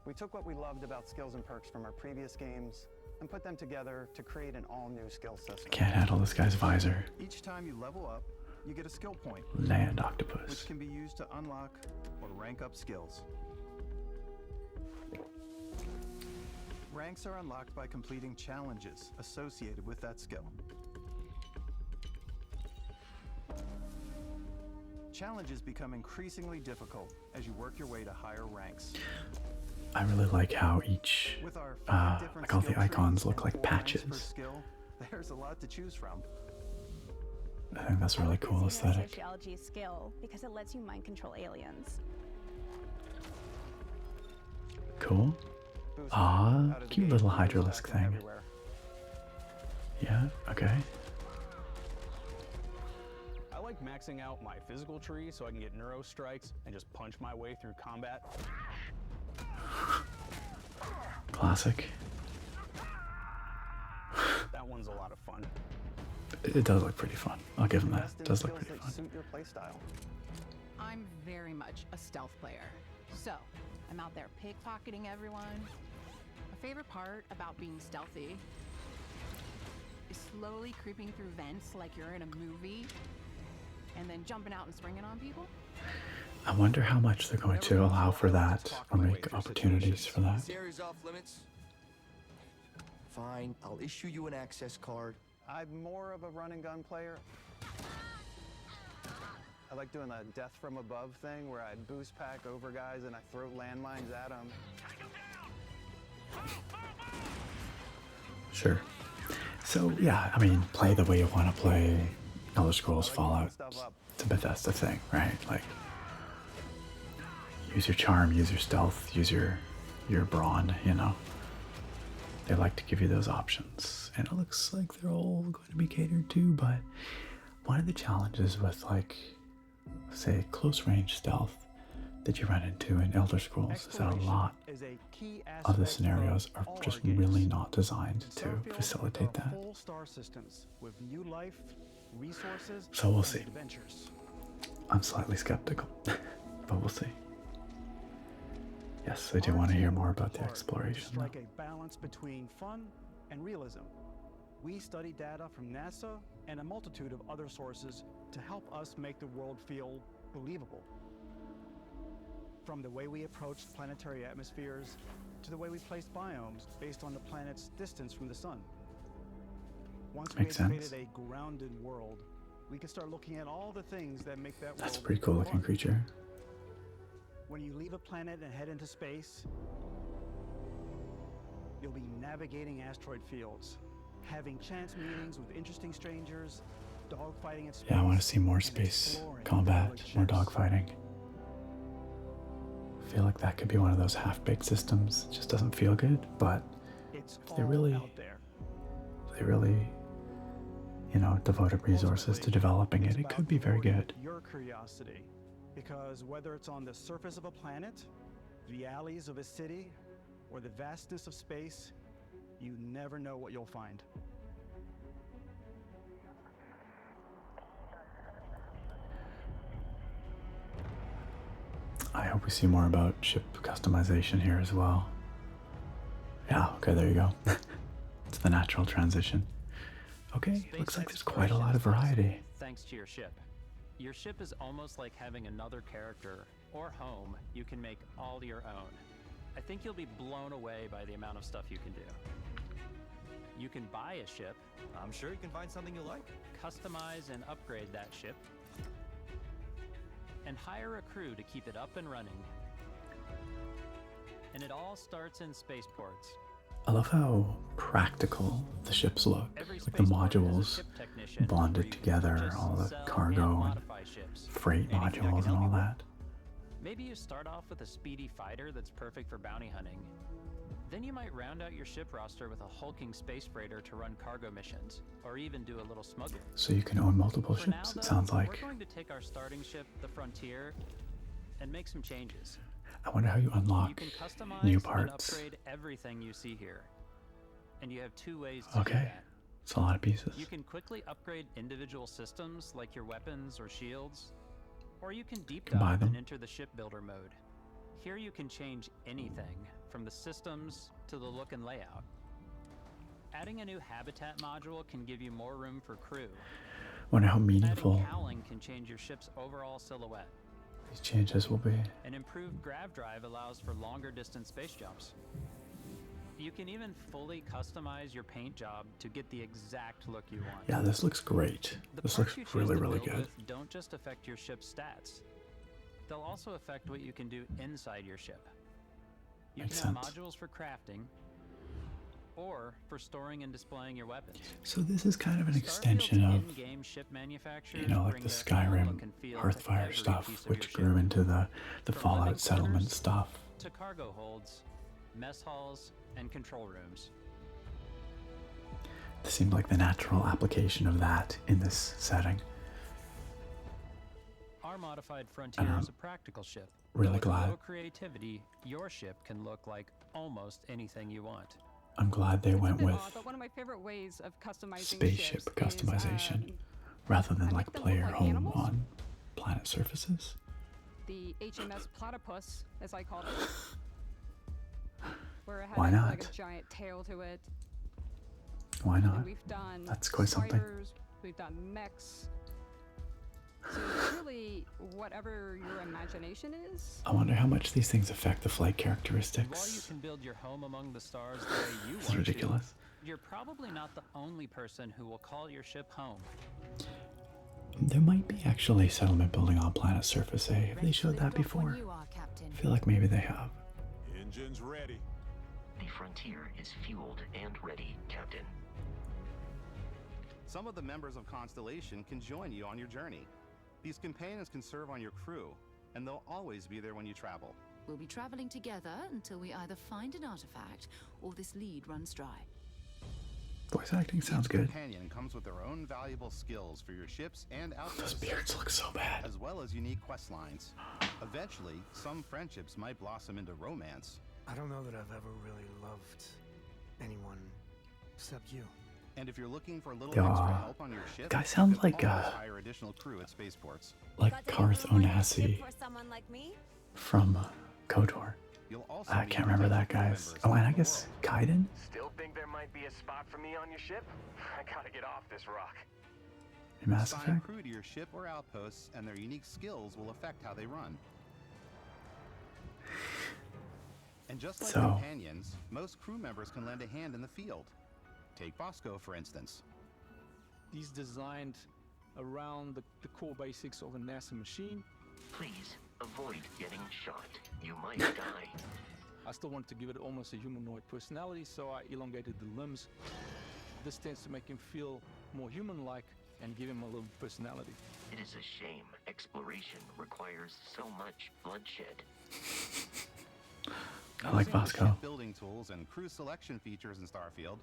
We took what we loved about skills and perks from our previous games and put them together to create an all-new skill system. Can't handle this guy's visor. Each time you level up, you get a skill point. Land octopus. Which can be used to unlock or rank up skills. Ranks are unlocked by completing challenges associated with that skill. Challenges become increasingly difficult as you work your way to higher ranks. I really like how each, With our 5 different like all the skill icons trees look and like 4 ranks per patches. skill, there's a lot to choose from. I think that's a really cool aesthetic. Sociology skill because it lets you mind control aliens. Cool. Ah, cute little Hydralisk thing. Yeah, okay. I like maxing out my physical tree so I can get neuro strikes and just punch my way through combat. Classic. That one's a lot of fun. It does look pretty fun. I'll give him that. It does look pretty fun. Suit your playstyle. I'm very much a stealth player. So, I'm out there pickpocketing everyone. My favorite part about being stealthy is slowly creeping through vents like you're in a movie and then jumping out and springing on people. I wonder how much they're going to allow for that or make opportunities for that. This area's off limits. Fine, I'll issue you an access card. I'm more of a run and gun player. I like doing a death from above thing where I boost pack over guys and I throw landmines at them. Sure. So yeah, I mean, play the way you want to play Elder Scrolls Fallout. It's a Bethesda thing, right? Like, use your charm, use your stealth, use your brawn, you know. They like to give you those options. And it looks like they're all going to be catered to, but one of the challenges with, like, say, close range stealth that you run into in Elder Scrolls is that a lot of the scenarios are just really not designed to facilitate that. So we'll see. I'm slightly skeptical, but we'll see. Yes, I do want to hear more about the exploration. Strike a balance between fun and realism. We study data from NASA and a multitude of other sources to help us make the world feel believable. From the way we approach planetary atmospheres to the way we place biomes based on the planet's distance from the sun. Once we created a grounded world, we can start looking at all the things that make that world. That's a pretty cool looking creature. When you leave a planet and head into space, you'll be navigating asteroid fields, having chance meetings with interesting strangers, dogfighting at space. Yeah, I want to see more space combat, more dogfighting. I feel like that could be one of those half-baked systems. It just doesn't feel good, but if they really, you know, devoted resources to developing it, it could be very good. Your curiosity. Because whether it's on the surface of a planet, the alleys of a city, or the vastness of space, you never know what you'll find. I hope we see more about ship customization here as well. Yeah, okay, there you go. It's the natural transition. Okay, looks like there's quite a lot of variety. Thanks to your ship. Your ship is almost like having another character or home you can make all your own. I think you'll be blown away by the amount of stuff you can do. You can buy a ship. I'm sure you can find something you like. Customize and upgrade that ship. And hire a crew to keep it up and running. And it all starts in spaceports. I love how practical the ships look. Like the modules bonded together, all the cargo and freight modules and all that. Maybe you start off with a speedy fighter that's perfect for bounty hunting. Then you might round out your ship roster with a hulking space freighter to run cargo missions, or even do a little smuggling. So you can own multiple ships, it sounds like. We're going to take our starting ship, the Frontier, and make some changes. I wonder how you unlock new parts. And upgrade everything you see here. And you have two ways to do Okay, that. it's a lot of pieces. You can quickly upgrade individual systems like your weapons or shields, or you can deep dive and enter the shipbuilder mode. Here you can change anything, from the systems to the look and layout. Adding a new habitat module can give you more room for crew. Wonder how meaningful Adding cowling can change your ship's overall silhouette. these changes will be. An improved grav drive allows for longer distance space jumps. You can even fully customize your paint job to get the exact look you want. Yeah, this looks great. This looks really, really good. Don't just affect your ship's stats. They'll also affect what you can do inside your ship. You Makes can have sense. modules for crafting, or for storing and displaying your weapons. So this is kind of an extension of, in-game ship manufacturers you know, like bring the their own Skyrim look and feel to Earthfire every stuff, piece of which your grew ship. into the From Fallout living settlement quarters stuff. to cargo holds, mess halls, and control rooms. This seemed like the natural application of that in this setting. Our modified Frontier is a practical ship. Really With glad. low creativity, your ship can look like almost anything you want. I'm glad they went with But one of my favorite ways of customizing spaceship ships customization is, rather than like them look player like home animals. on planet surfaces. the HMS Platypus, as I call it, where it has Why like not? a giant tail to it. Why And not? we've done That's quite something. fighters, we've done mechs. So it's really whatever your imagination is. I wonder how much these things affect the flight While you characteristics. can build your home among the stars the way you It's want ridiculous. to, you're probably not the only person who will call your ship home. There might be actually settlement building on planet surface A. Have they showed that before? I feel like maybe they have. Engines ready. The frontier is fueled and ready, Captain. Some of the members of Constellation can join you on your journey. These companions can serve on your crew, and they'll always be there when you travel. We'll be traveling together until we either find an artifact or this lead runs dry. Voice acting sounds Each good. companion comes with their own valuable skills for your ships and outposts. Those beards look so bad. As well as unique quest lines. Eventually, some friendships might blossom into romance. I don't know that I've ever really loved anyone except you. And if you're looking for a little extra help on your ship, guy sounds you like can always hire additional crew at spaceports. Like Karth Onasi from KOTOR. I can't remember that guy's. Oh, and I guess Kaiden? Still think there might be a spot for me on your ship? I gotta get off this rock. In Mass Assign Effect? crew to your ship or outposts, and their unique skills will affect how they run. And just like companions, most crew members can lend a hand in the field. Take Bosco, for instance. He's designed around the core basics of a NASA machine. Please avoid getting shot. You might die. I still wanted to give it almost a humanoid personality, so I elongated the limbs. This tends to make him feel more human-like and give him a little personality. It is a shame exploration requires so much bloodshed. I like Bosco. Building tools and crew selection features in Starfield,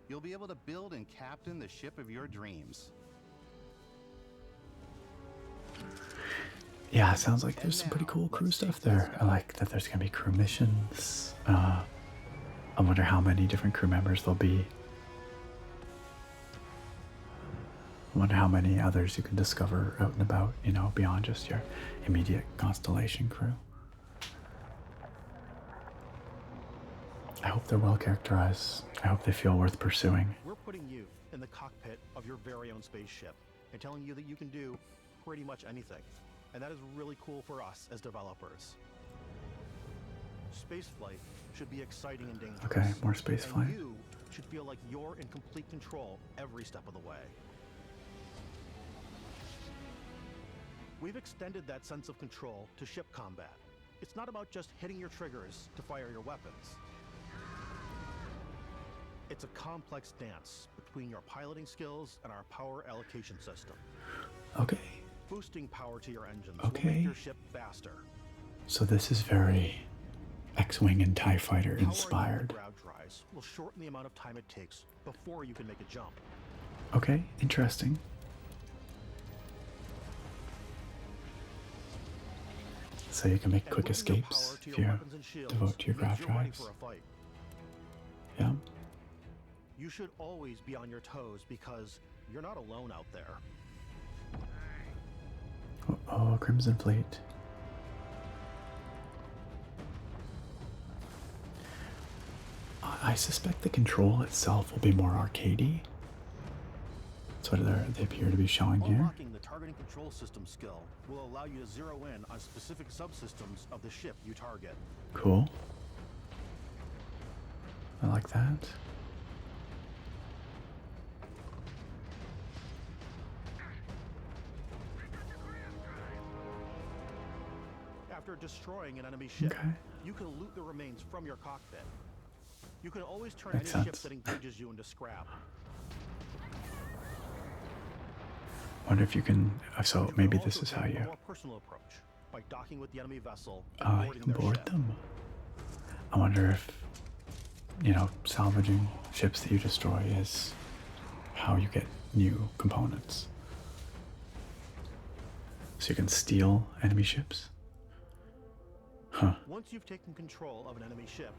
you'll be able to build and captain the ship of your dreams. Yeah, it sounds like there's some pretty cool crew stuff there. I like that there's going to be crew missions. I wonder how many different crew members there'll be. I wonder how many others you can discover out and about, you know, beyond just your immediate Constellation crew. I hope they're well characterized. I hope they feel worth pursuing. We're putting you in the cockpit of your very own spaceship and telling you that you can do pretty much anything. And that is really cool for us as developers. Spaceflight should be exciting and dangerous. Okay, more spaceflight. And you should feel like you're in complete control every step of the way. We've extended that sense of control to ship combat. It's not about just hitting your triggers to fire your weapons. It's a complex dance between your piloting skills and our power allocation system. Okay. Boosting power to your engines will make your ship faster. So this is very X-Wing and TIE Fighter inspired. Ground dries will shorten the amount of time it takes before you can make a jump. Okay, interesting. So you can make quick escapes if you devote to your grav drives. Yeah. You should always be on your toes because you're not alone out there. Oh, Crimson Fleet. I suspect the control itself will be more arcadey. That's what they appear to be showing here. Unlocking the targeting control system skill will allow you to zero in on specific subsystems of the ship you target. Cool. I like that. After destroying an enemy ship, you can loot the remains from your cockpit. You can always turn any ship that engages you into scrap. Wonder if you can. So maybe this is how you. More personal approach by docking with the enemy vessel. You can board them. I wonder if, you know, salvaging ships that you destroy is how you get new components. So you can steal enemy ships. Huh. Once you've taken control of an enemy ship,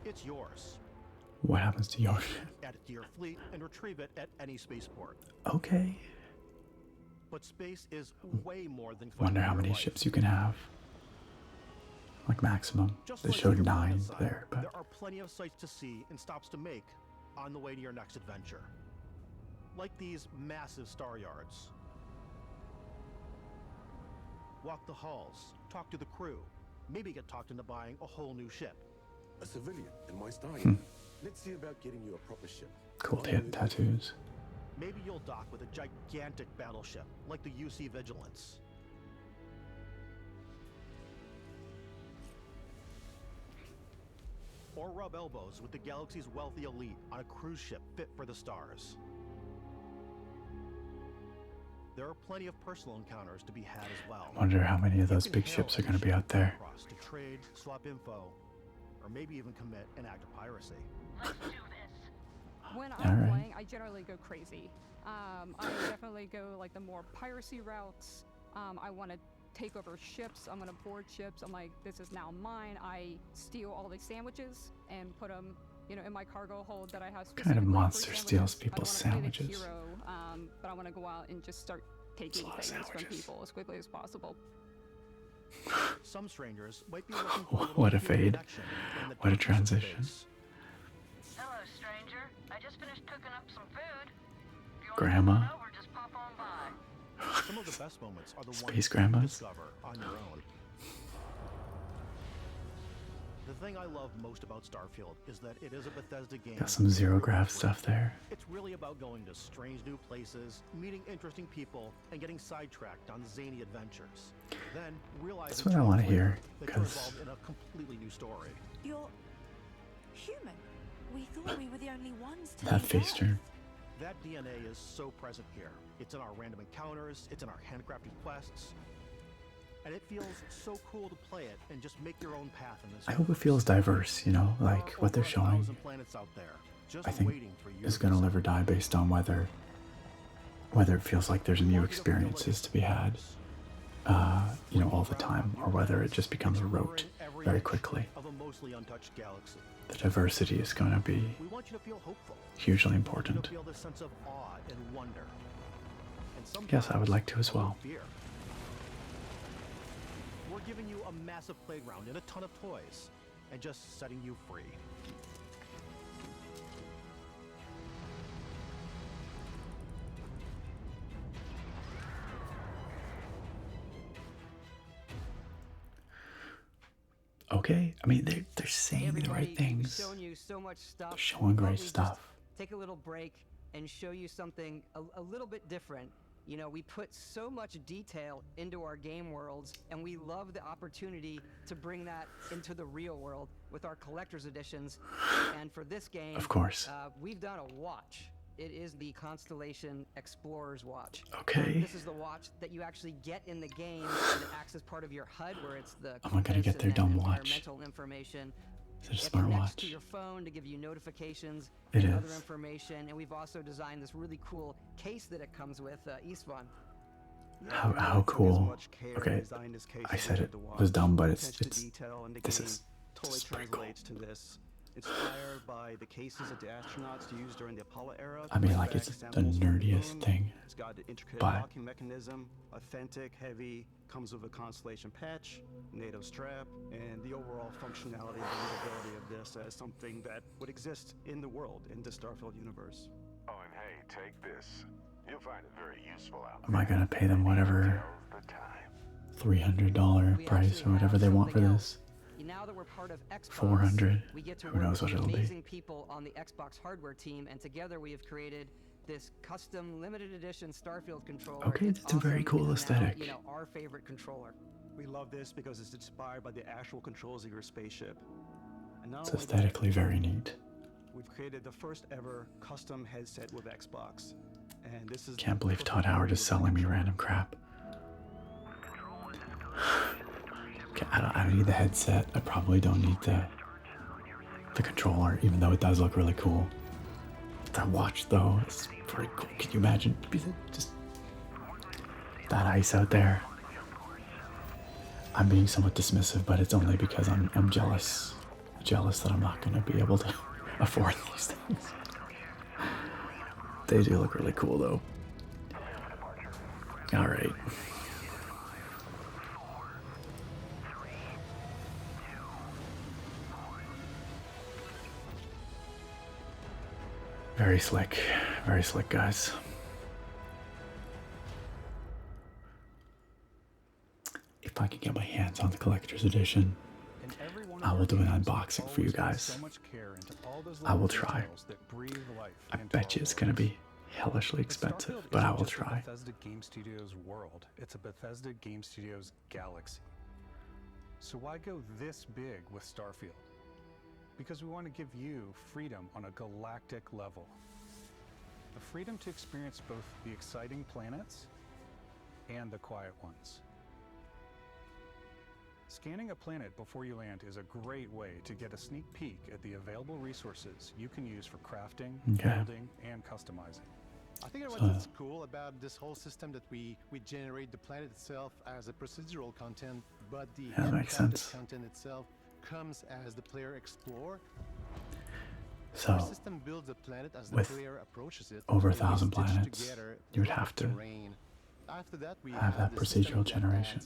it's yours. What happens to your ship? Add it to your fleet and retrieve it at any spaceport. Okay. But space is way more than. Wonder how many ships you can have. Like maximum. They showed 9 there, but there are plenty of sights to see and stops to make on the way to your next adventure. Like these massive star yards. Walk the halls, talk to the crew, maybe get talked into buying a whole new ship. A civilian in my style. Let's see about getting you a proper ship. Cool tattoos. Maybe you'll dock with a gigantic battleship, like the UC Vigilance. Or rub elbows with the galaxy's wealthy elite on a cruise ship fit for the stars. There are plenty of personal encounters to be had as well. I wonder how many of those big ships are going to be out there. To trade, swap info, or maybe even commit an act of piracy. Let's do this. When I'm playing, I generally go crazy. I definitely go like the more piracy routes. I want to take over ships. I'm going to board ships. I'm like, this is now mine. I steal all the sandwiches and put them, you know, in my cargo hold that I have. What kind of monster steals people's sandwiches? Hero, but I want to go out and just start taking things from people as quickly as possible. Some strangers might be looking for what a fade. What a transition. Hello, stranger. I just finished cooking up some food. If you want Grandma. to come over, just pop on by. Some of the best moments are the Space ones grandmas? you discover on your own. The thing I love most about Starfield is that it is a Bethesda game. Got some zero graph stuff there. It's really about going to strange new places, meeting interesting people, and getting sidetracked on zany adventures. Then realizing That's what I want to hear, that you're because involved in a completely new story. You're human. We thought we were the only ones to that face turn. That DNA is so present here. It's in our random encounters, it's in our handcrafted quests. And it feels so cool to play it and just make your own path in this. I hope it feels diverse, you know, like what they're showing. I think is going to live or die based on whether it feels like there's new experiences to be had, you know, all the time, or whether it just becomes a rote very quickly. The diversity is going to be hugely important. Yes, I would like to as well. We're giving you a massive playground and a ton of toys, and just setting you free. Okay, I mean they're saying the right things. Showing you so much stuff. They're showing great stuff. Take a little break and show you something a little bit different. You know, we put so much detail into our game worlds, and we love the opportunity to bring that into the real world with our collector's editions. And for this game, of course, we've done a watch. It is the Constellation Explorer's Watch. Okay. This is the watch that you actually get in the game, and it acts as part of your HUD, where it's the am I gonna get their dumb watch? environmental information. Is it a smartwatch? To your phone to give you notifications it and is. other information, and we've also designed this really cool case that it comes with, Eastvan. How cool. Okay, I said it was dumb, but this is pretty cool. To this. Inspired by the cases that the astronauts used during the Apollo era. I mean, like, it's the nerdiest thing, It's got an intricate but locking mechanism, authentic, heavy, comes with a Constellation patch, NATO strap, and the overall functionality and usability of this as something that would exist in the world, in the Starfield universe. Oh, and hey, take this. You'll find it very useful out am I gonna pay them whatever $300 price or whatever they want for this? Now that we're part of Xbox, 400. we get to Who knows what it'll be? amazing people on the Xbox hardware team, and together we have created this custom limited edition Starfield controller. Okay, it's a very cool aesthetic. You know, our favorite controller. We love this because it's inspired by the actual controls of your spaceship. And not It's only that, aesthetically very neat. we've created the first ever custom headset with Xbox. And this is Can't believe Todd Howard is selling me random crap. Okay, I don't need the headset. I probably don't need the controller, even though it does look really cool. That watch, though, is pretty cool. Can you imagine just that ice out there? I'm being somewhat dismissive, but it's only because I'm jealous. Jealous that I'm not going to be able to afford these things. They do look really cool, though. All right. Very slick, guys. If I can get my hands on the collector's edition, I will do an unboxing for you guys. I will try. I bet you it's gonna be hellishly expensive, Starfield but I isn't will just try. A Bethesda Game Studios world, it's a Bethesda Game Studios galaxy. So why go this big with Starfield? Because we want to give you freedom on a galactic level. The freedom to experience both the exciting planets and the quiet ones. Scanning a planet before you land is a great way to get a sneak peek at the available resources you can use for crafting, building, and customizing. I think what's cool about this whole system that we generate the planet itself as a procedural content, but the handcrafted content itself comes as the player explore. So, the system builds a planet as the with player approaches it. over 1,000 planets, you would have to After that, we have that procedural generation.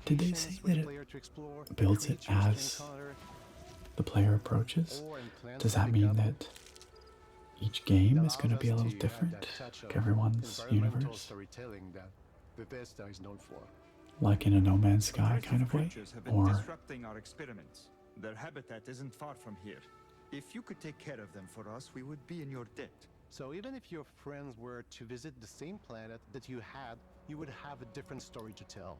Did they say that it builds it as the player approaches? Does that mean that each game is going to be a little different, like everyone's universe? Like in a No Man's Sky kind of way? Or disrupting our experiments. Their habitat isn't far from here. If you could take care of them for us, we would be in your debt. So even if your friends were to visit the same planet that you had, you would have a different story to tell.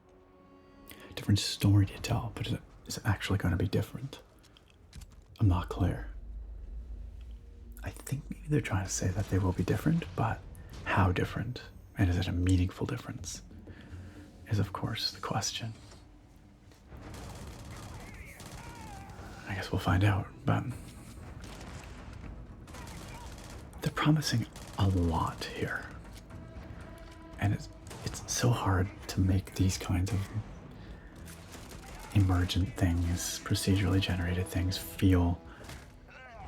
different story to tell, but is it actually going to be different? I'm not clear. I think maybe they're trying to say that they will be different, but how different? And is it a meaningful difference? Is of course the question. I guess we'll find out, but they're promising a lot here. And it's so hard to make these kinds of emergent things, procedurally generated things, feel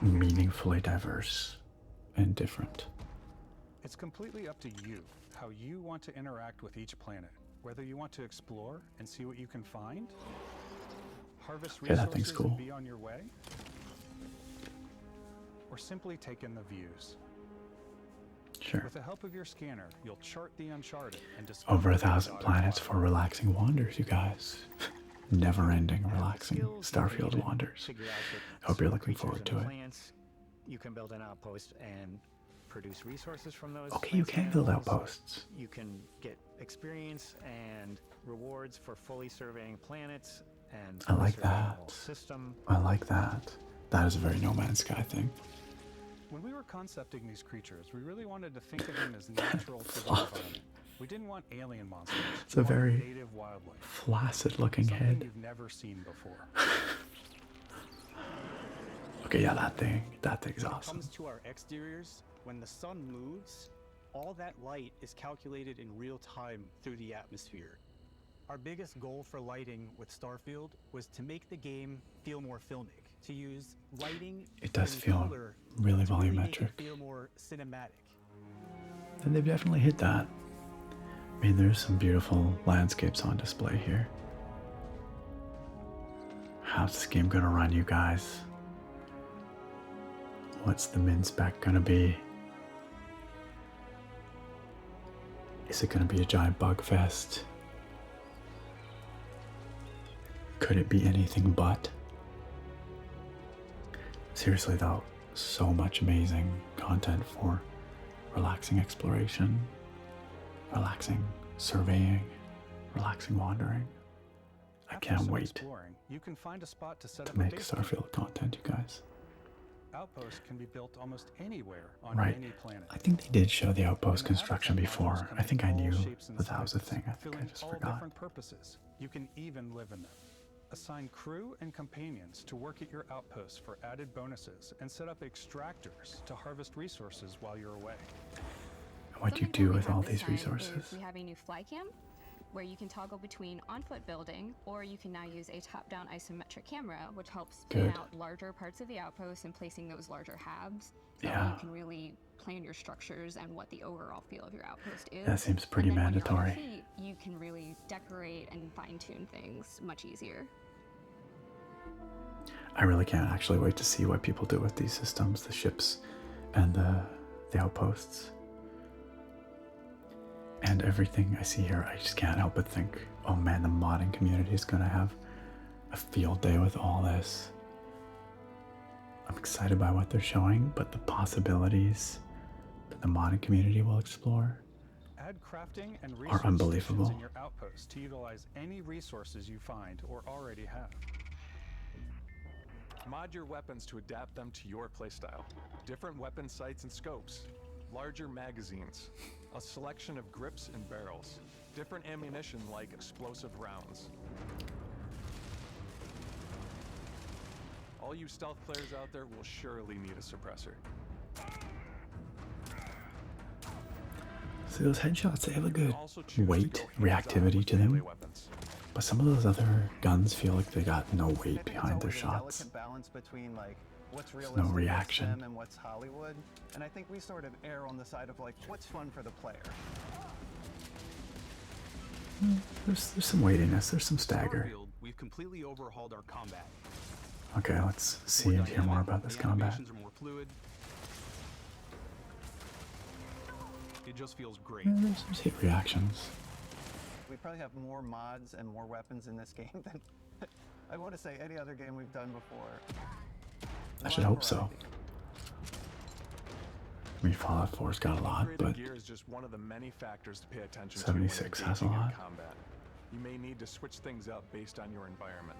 meaningfully diverse and different. It's completely up to you how you want to interact with each planet. Whether you want to explore and see what you can find, harvest resources and be on your way, or simply take in the views. Sure. With the help of your scanner, you'll chart the uncharted and discover over 1,000 planets for relaxing wanders, you guys. Never-ending relaxing Starfield wanders. Hope you're looking forward to it. You can build an outpost and produce resources from those. Okay, you can build outposts. You can get experience and rewards for fully surveying planets and I like that. System. I like that. That is a very No Man's Sky thing. When we were concepting these creatures, we really wanted to think of them as natural to the environment. We didn't want alien monsters. It's a very native wildlife. flaccid-looking head. You've never seen before. Okay, yeah, that thing's awesome. When it comes to our exteriors, when the sun moves, all that light is calculated in real time through the atmosphere. Our biggest goal for lighting with Starfield was to make the game feel more filmic, to use lighting. It does feel really volumetric. Feel more cinematic. And they've definitely hit that. I mean, there's some beautiful landscapes on display here. How's this game gonna run, you guys? What's the min spec gonna be? Is it gonna be a giant bug fest? Could it be anything but? Seriously though, so much amazing content for relaxing exploration, relaxing surveying, relaxing wandering. I can't wait you can find a spot to set up make Starfield content, you guys. Outposts can be built almost anywhere on any planet. I think they did show the outpost construction before. I think I knew that was a thing. I think I just forgot. Different purposes. You can even live in them. Assign crew and companions to work at your outposts for added bonuses and set up extractors to harvest resources while you're away. What do you do with all these resources? We have a new fly cam where you can toggle between on-foot building, or you can now use a top-down isometric camera, which helps plan out larger parts of the outpost and placing those larger halves. So you can really plan your structures and what the overall feel of your outpost is. That seems pretty mandatory. Feet, you can really decorate and fine-tune things much easier. I really can't actually wait to see what people do with these systems, the ships and the outposts. And everything I see here, I just can't help but think, oh man, the modding community is going to have a field day with all this. I'm excited by what they're showing, but the possibilities that the modding community will explore Add crafting and are research unbelievable. stations in your outpost to utilize any resources you find or already have. Mod your weapons to adapt them to your playstyle. Different weapon sights and scopes, larger magazines, a selection of grips and barrels, different ammunition like explosive rounds. All you stealth players out there will surely need a suppressor. See, those headshots, they have a good weight, reactivity to them. But some of those other guns feel like they got no weight behind their shots. Balance between like what's There's no reaction. and what's Hollywood, and I think we sort of err on the side of like what's fun for the player. There's some weightiness, there's some stagger. We've completely overhauled our combat. Okay, let's see and hear more about this combat. Animations are more fluid. It just feels great. There's hit reactions. We probably have more mods and more weapons in this game than I want to say any other game we've done before. I should hope so. I mean, Fallout 4's got a lot, but gear is just one of the many factors to pay attention 76 to has a when engaging lot. in combat. You may need to switch things up based on your environment.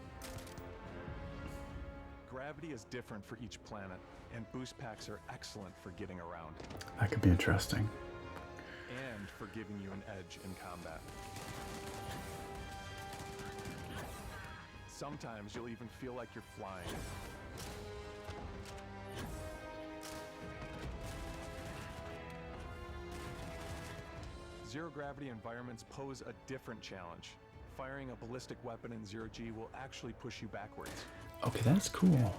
Gravity is different for each planet, and boost packs are excellent for getting around. That could be interesting. And for giving you an edge in combat. Sometimes you'll even feel like you're flying. Zero gravity environments pose a different challenge. Firing a ballistic weapon in zero-G will actually push you backwards. Okay, that's cool.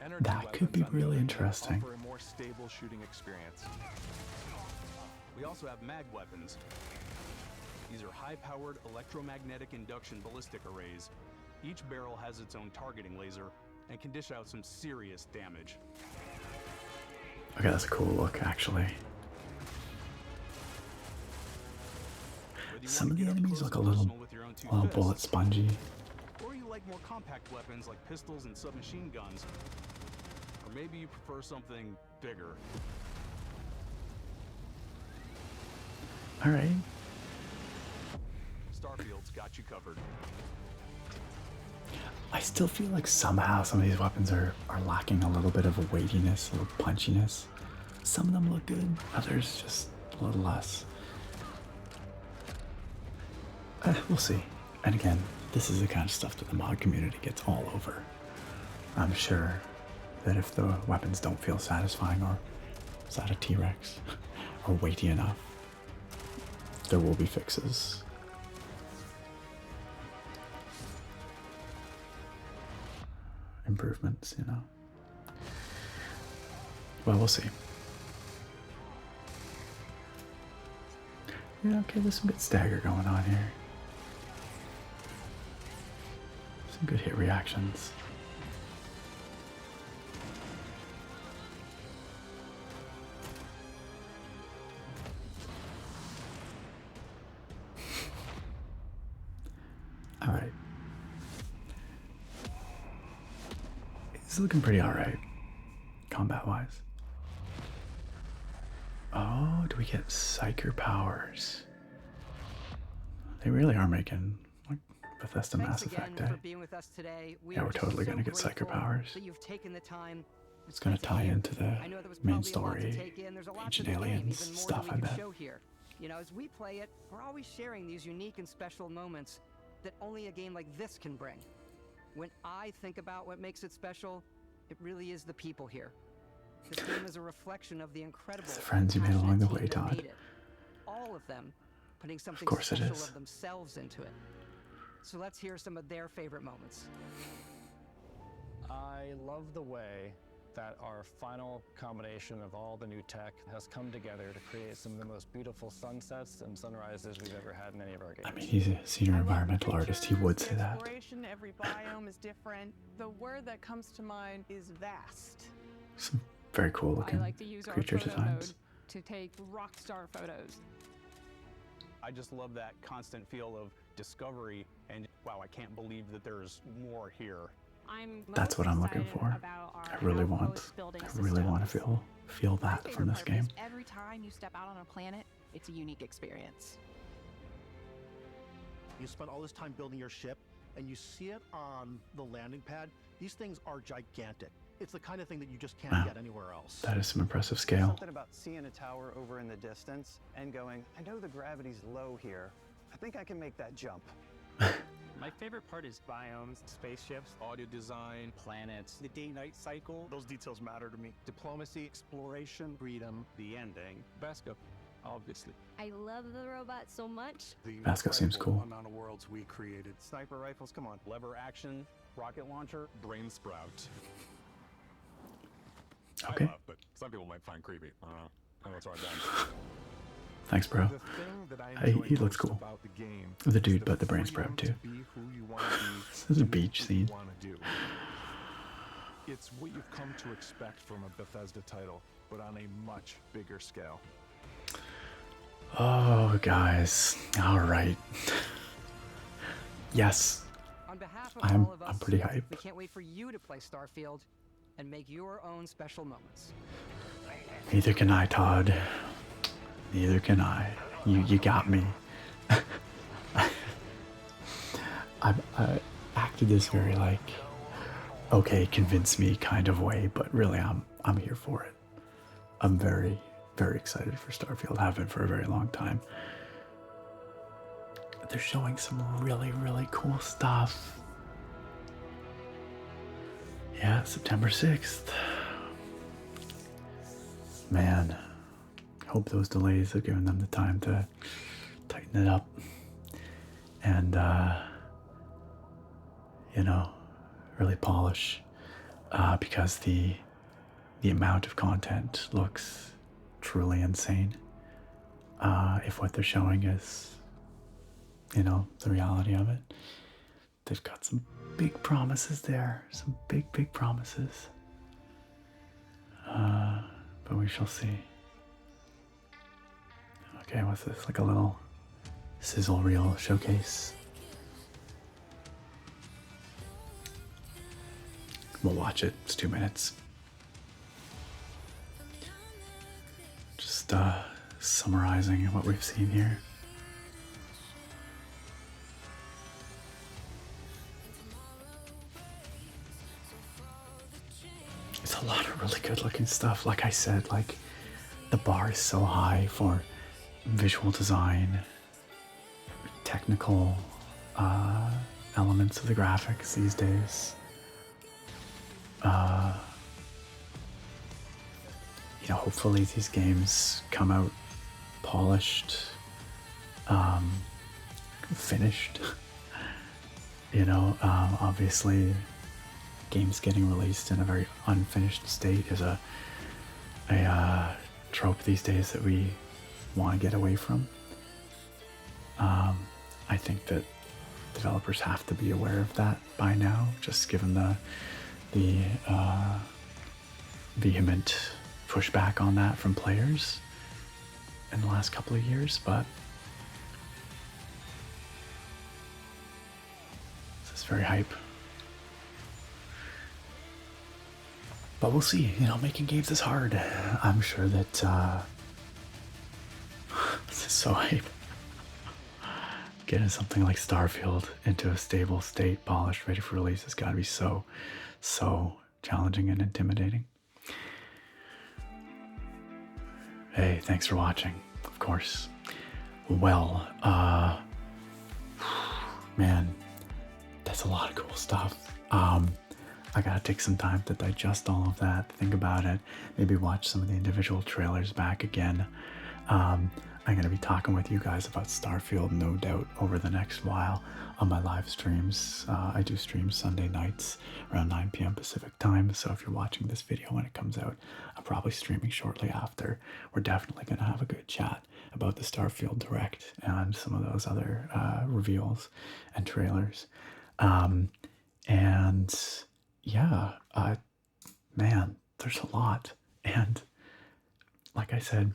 Energy That could be weapons, on the really other hand, interesting. offer a more stable shooting experience. We also have mag weapons. These are high-powered electromagnetic induction ballistic arrays. Each barrel has its own targeting laser and can dish out some serious damage. Okay, that's a cool look, actually. Some of the enemies look a little bullet spongy. Or you like more compact weapons like pistols and submachine guns. Or maybe you prefer something bigger. Alright. Starfield's got you covered. I still feel like somehow some of these weapons are lacking a little bit of a weightiness, a little punchiness. Some of them look good, others just a little less. We'll see. And again, this is the kind of stuff that the mod community gets all over. I'm sure that if the weapons don't feel satisfying, or is that a T-Rex, or weighty enough, there will be fixes. Improvements, you know. Well, we'll see. Yeah, okay, there's some good stagger going on here. Some good hit reactions. Alright. It's looking pretty alright, combat-wise. Oh, do we get Psyker powers? They really are making like Bethesda Mass Effect Day. Yeah, we're totally gonna get Psyker powers. It's gonna tie into the main story, Ancient Aliens stuff, I bet. You know, as we play it, we're always sharing these unique and special moments that only a game like this can bring. When I think about what makes it special, it really is the people here. This game is a reflection of the incredible It's the friends you made along the way, Todd. it. All of them putting something Of course it special is. of themselves into it. So let's hear some of their favorite moments. I love the way that our final combination of all the new tech has come together to create some of the most beautiful sunsets and sunrises we've ever had in any of our games. I mean, he's a senior environmental artist. He would say that. Exploration, every biome is different. The word that comes to mind is vast. Some very cool I looking like to use our creature photo designs. mode to take rock star photos. I just love that constant feel of discovery and wow, I can't believe that there's more here. That's what I'm looking for. I really want to feel that from this game. Every every time you step out on a planet, it's a unique experience. You spend all this time building your ship, and you see it on the landing pad. These things are gigantic. It's the kind of thing that you just can't get anywhere else. That is some impressive scale. Something about seeing a tower over in the distance and going, I know the gravity's low here. I think I can make that jump. My favorite part is biomes, spaceships, audio design, planets, The day-night cycle, those details matter to me. Diplomacy, exploration, freedom, the ending. Basco, obviously. I love the robot so much. The Vasco seems incredible cool. amount of worlds we created. Sniper rifles, come on. Lever action, rocket launcher. Brain sprout. Okay. I love, but some people might find creepy. I don't know. I know it's hard done. Thanks, bro. The thing that I enjoy He looks most cool. about the game The is dude, but the brain freedom sprout too. to be who you want to be. This is a beach who you scene. want to do. It's what you've come to expect from a Bethesda title, but on a much bigger scale. Oh, guys. All right. Yes. On behalf of I'm all of us, I'm pretty hyped. we can't wait for you to play Starfield and make your own special moments. Neither can I, Todd. Neither can I. You got me. I acted this very like, okay, convince me kind of way, but really I'm here for it. I'm very, very excited for Starfield. Have been for a very long time. They're showing some really, really cool stuff. Yeah, September 6th. Man, hope those delays have given them the time to tighten it up and, you know, really polish, because the amount of content looks truly insane. If what they're showing is, you know, the reality of it, they've got some big promises there, some big, big promises. But we shall see. Okay, what's this? Like a little sizzle reel showcase. We'll watch it. It's 2 minutes. Just summarizing what we've seen here. It's a lot of really good looking stuff. Like I said, like the bar is so high for visual design, technical elements of the graphics these days. You know, hopefully these games come out polished, finished. You know, obviously games getting released in a very unfinished state is a trope these days that we want to get away from. I think that developers have to be aware of that by now, just given the vehement pushback on that from players in the last couple of years, but this is very hype. But we'll see. You know, making games is hard. I'm sure that this is so hype. Getting something like Starfield into a stable state, polished, ready for release has got to be so challenging and intimidating. Hey, thanks for watching, of course. Well, man, that's a lot of cool stuff. I gotta take some time to digest all of that, think about it, maybe watch some of the individual trailers back again. I'm gonna be talking with you guys about Starfield, no doubt, over the next while on my live streams. I do stream Sunday nights around 9 p.m. Pacific time, so if you're watching this video when it comes out, I'm probably streaming shortly after. We're definitely gonna have a good chat about the Starfield Direct and some of those other reveals and trailers. And yeah, man, there's a lot. And like I said,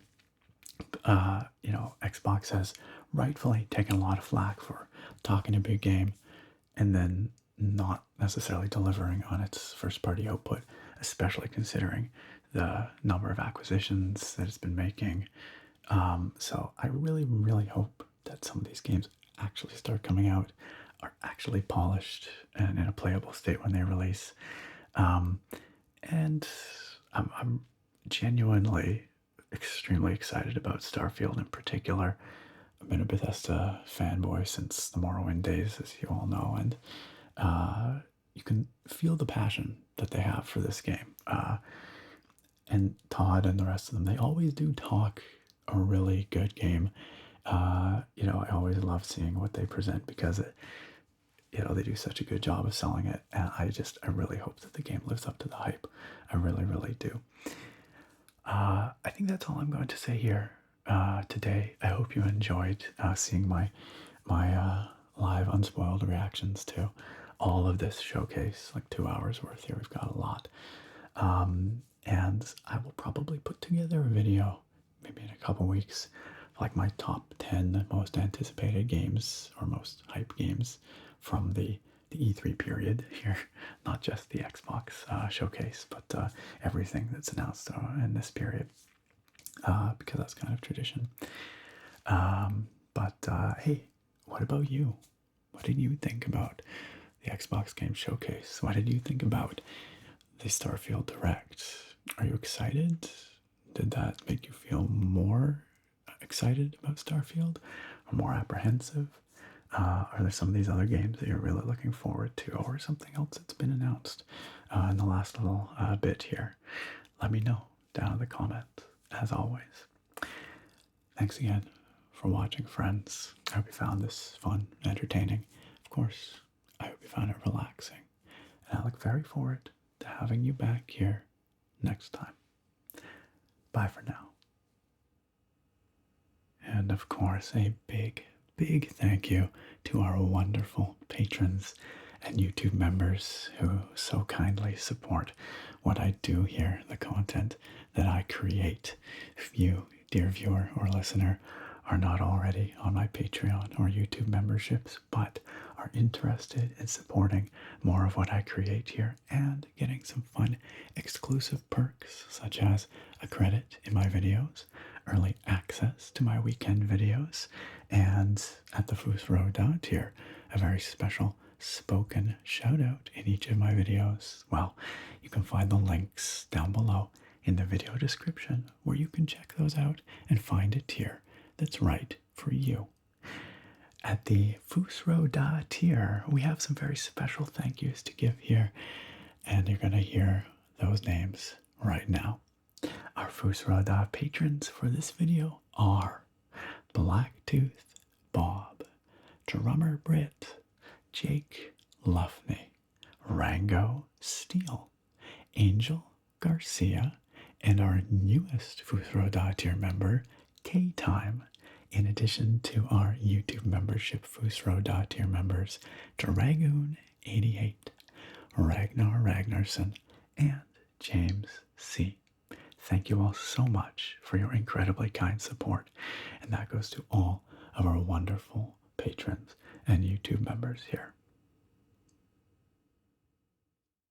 you know, Xbox has rightfully taken a lot of flack for talking a big game and then not necessarily delivering on its first party output, especially considering the number of acquisitions that it's been making. So I really, really hope that some of these games actually start coming out, are actually polished and in a playable state when they release. And I'm genuinely extremely excited about Starfield in particular. I've been a Bethesda fanboy since the Morrowind days, as you all know, and you can feel the passion that they have for this game. And Todd and the rest of them, they always do talk a really good game. You know, I always love seeing what they present because you know, they do such a good job of selling it. And I really hope that the game lives up to the hype. I really, really do. I think that's all I'm going to say here today. I hope you enjoyed seeing my live unspoiled reactions to all of this showcase, like 2 hours worth here. We've got a lot. And I will probably put together a video maybe in a couple weeks, like my top 10 most anticipated games or most hype games from the E3 period here, not just the Xbox showcase, but everything that's announced in this period, because that's kind of tradition. Hey, what about you? What did you think about the Xbox Game Showcase? What did you think about the Starfield Direct? Are you excited? Did that make you feel more excited about Starfield or more apprehensive? Are there some of these other games that you're really looking forward to, or something else that's been announced in the last little bit here? Let me know down in the comments, as always. Thanks again for watching, friends. I hope you found this fun, entertaining. Of course, I hope you found it relaxing. And I look very forward to having you back here next time. Bye for now. And of course, a big thank you to our wonderful patrons and YouTube members who so kindly support what I do here, the content that I create. If you, dear viewer or listener, are not already on my Patreon or YouTube memberships, but are interested in supporting more of what I create here and getting some fun exclusive perks, such as a credit in my videos, early access to my weekend videos, and at the Foos Row down tier, a very special spoken shout out in each of my videos. Well, you can find the links down below in the video description where you can check those out and find a tier that's right for you. At the Foos Row tier, we have some very special thank yous to give here, and you're going to hear those names right now. Our Foos Row patrons for this video are Blacktooth Bob, Drummer Brit, Jake Luffney, Rango Steele, Angel Garcia, and our newest Foos Row tier member, K-Time, in addition to our YouTube membership Foos Row tier members, Dragoon88, Ragnar Ragnarsson, and James C. Thank you all so much for your incredibly kind support, and that goes to all of our wonderful patrons and YouTube members here.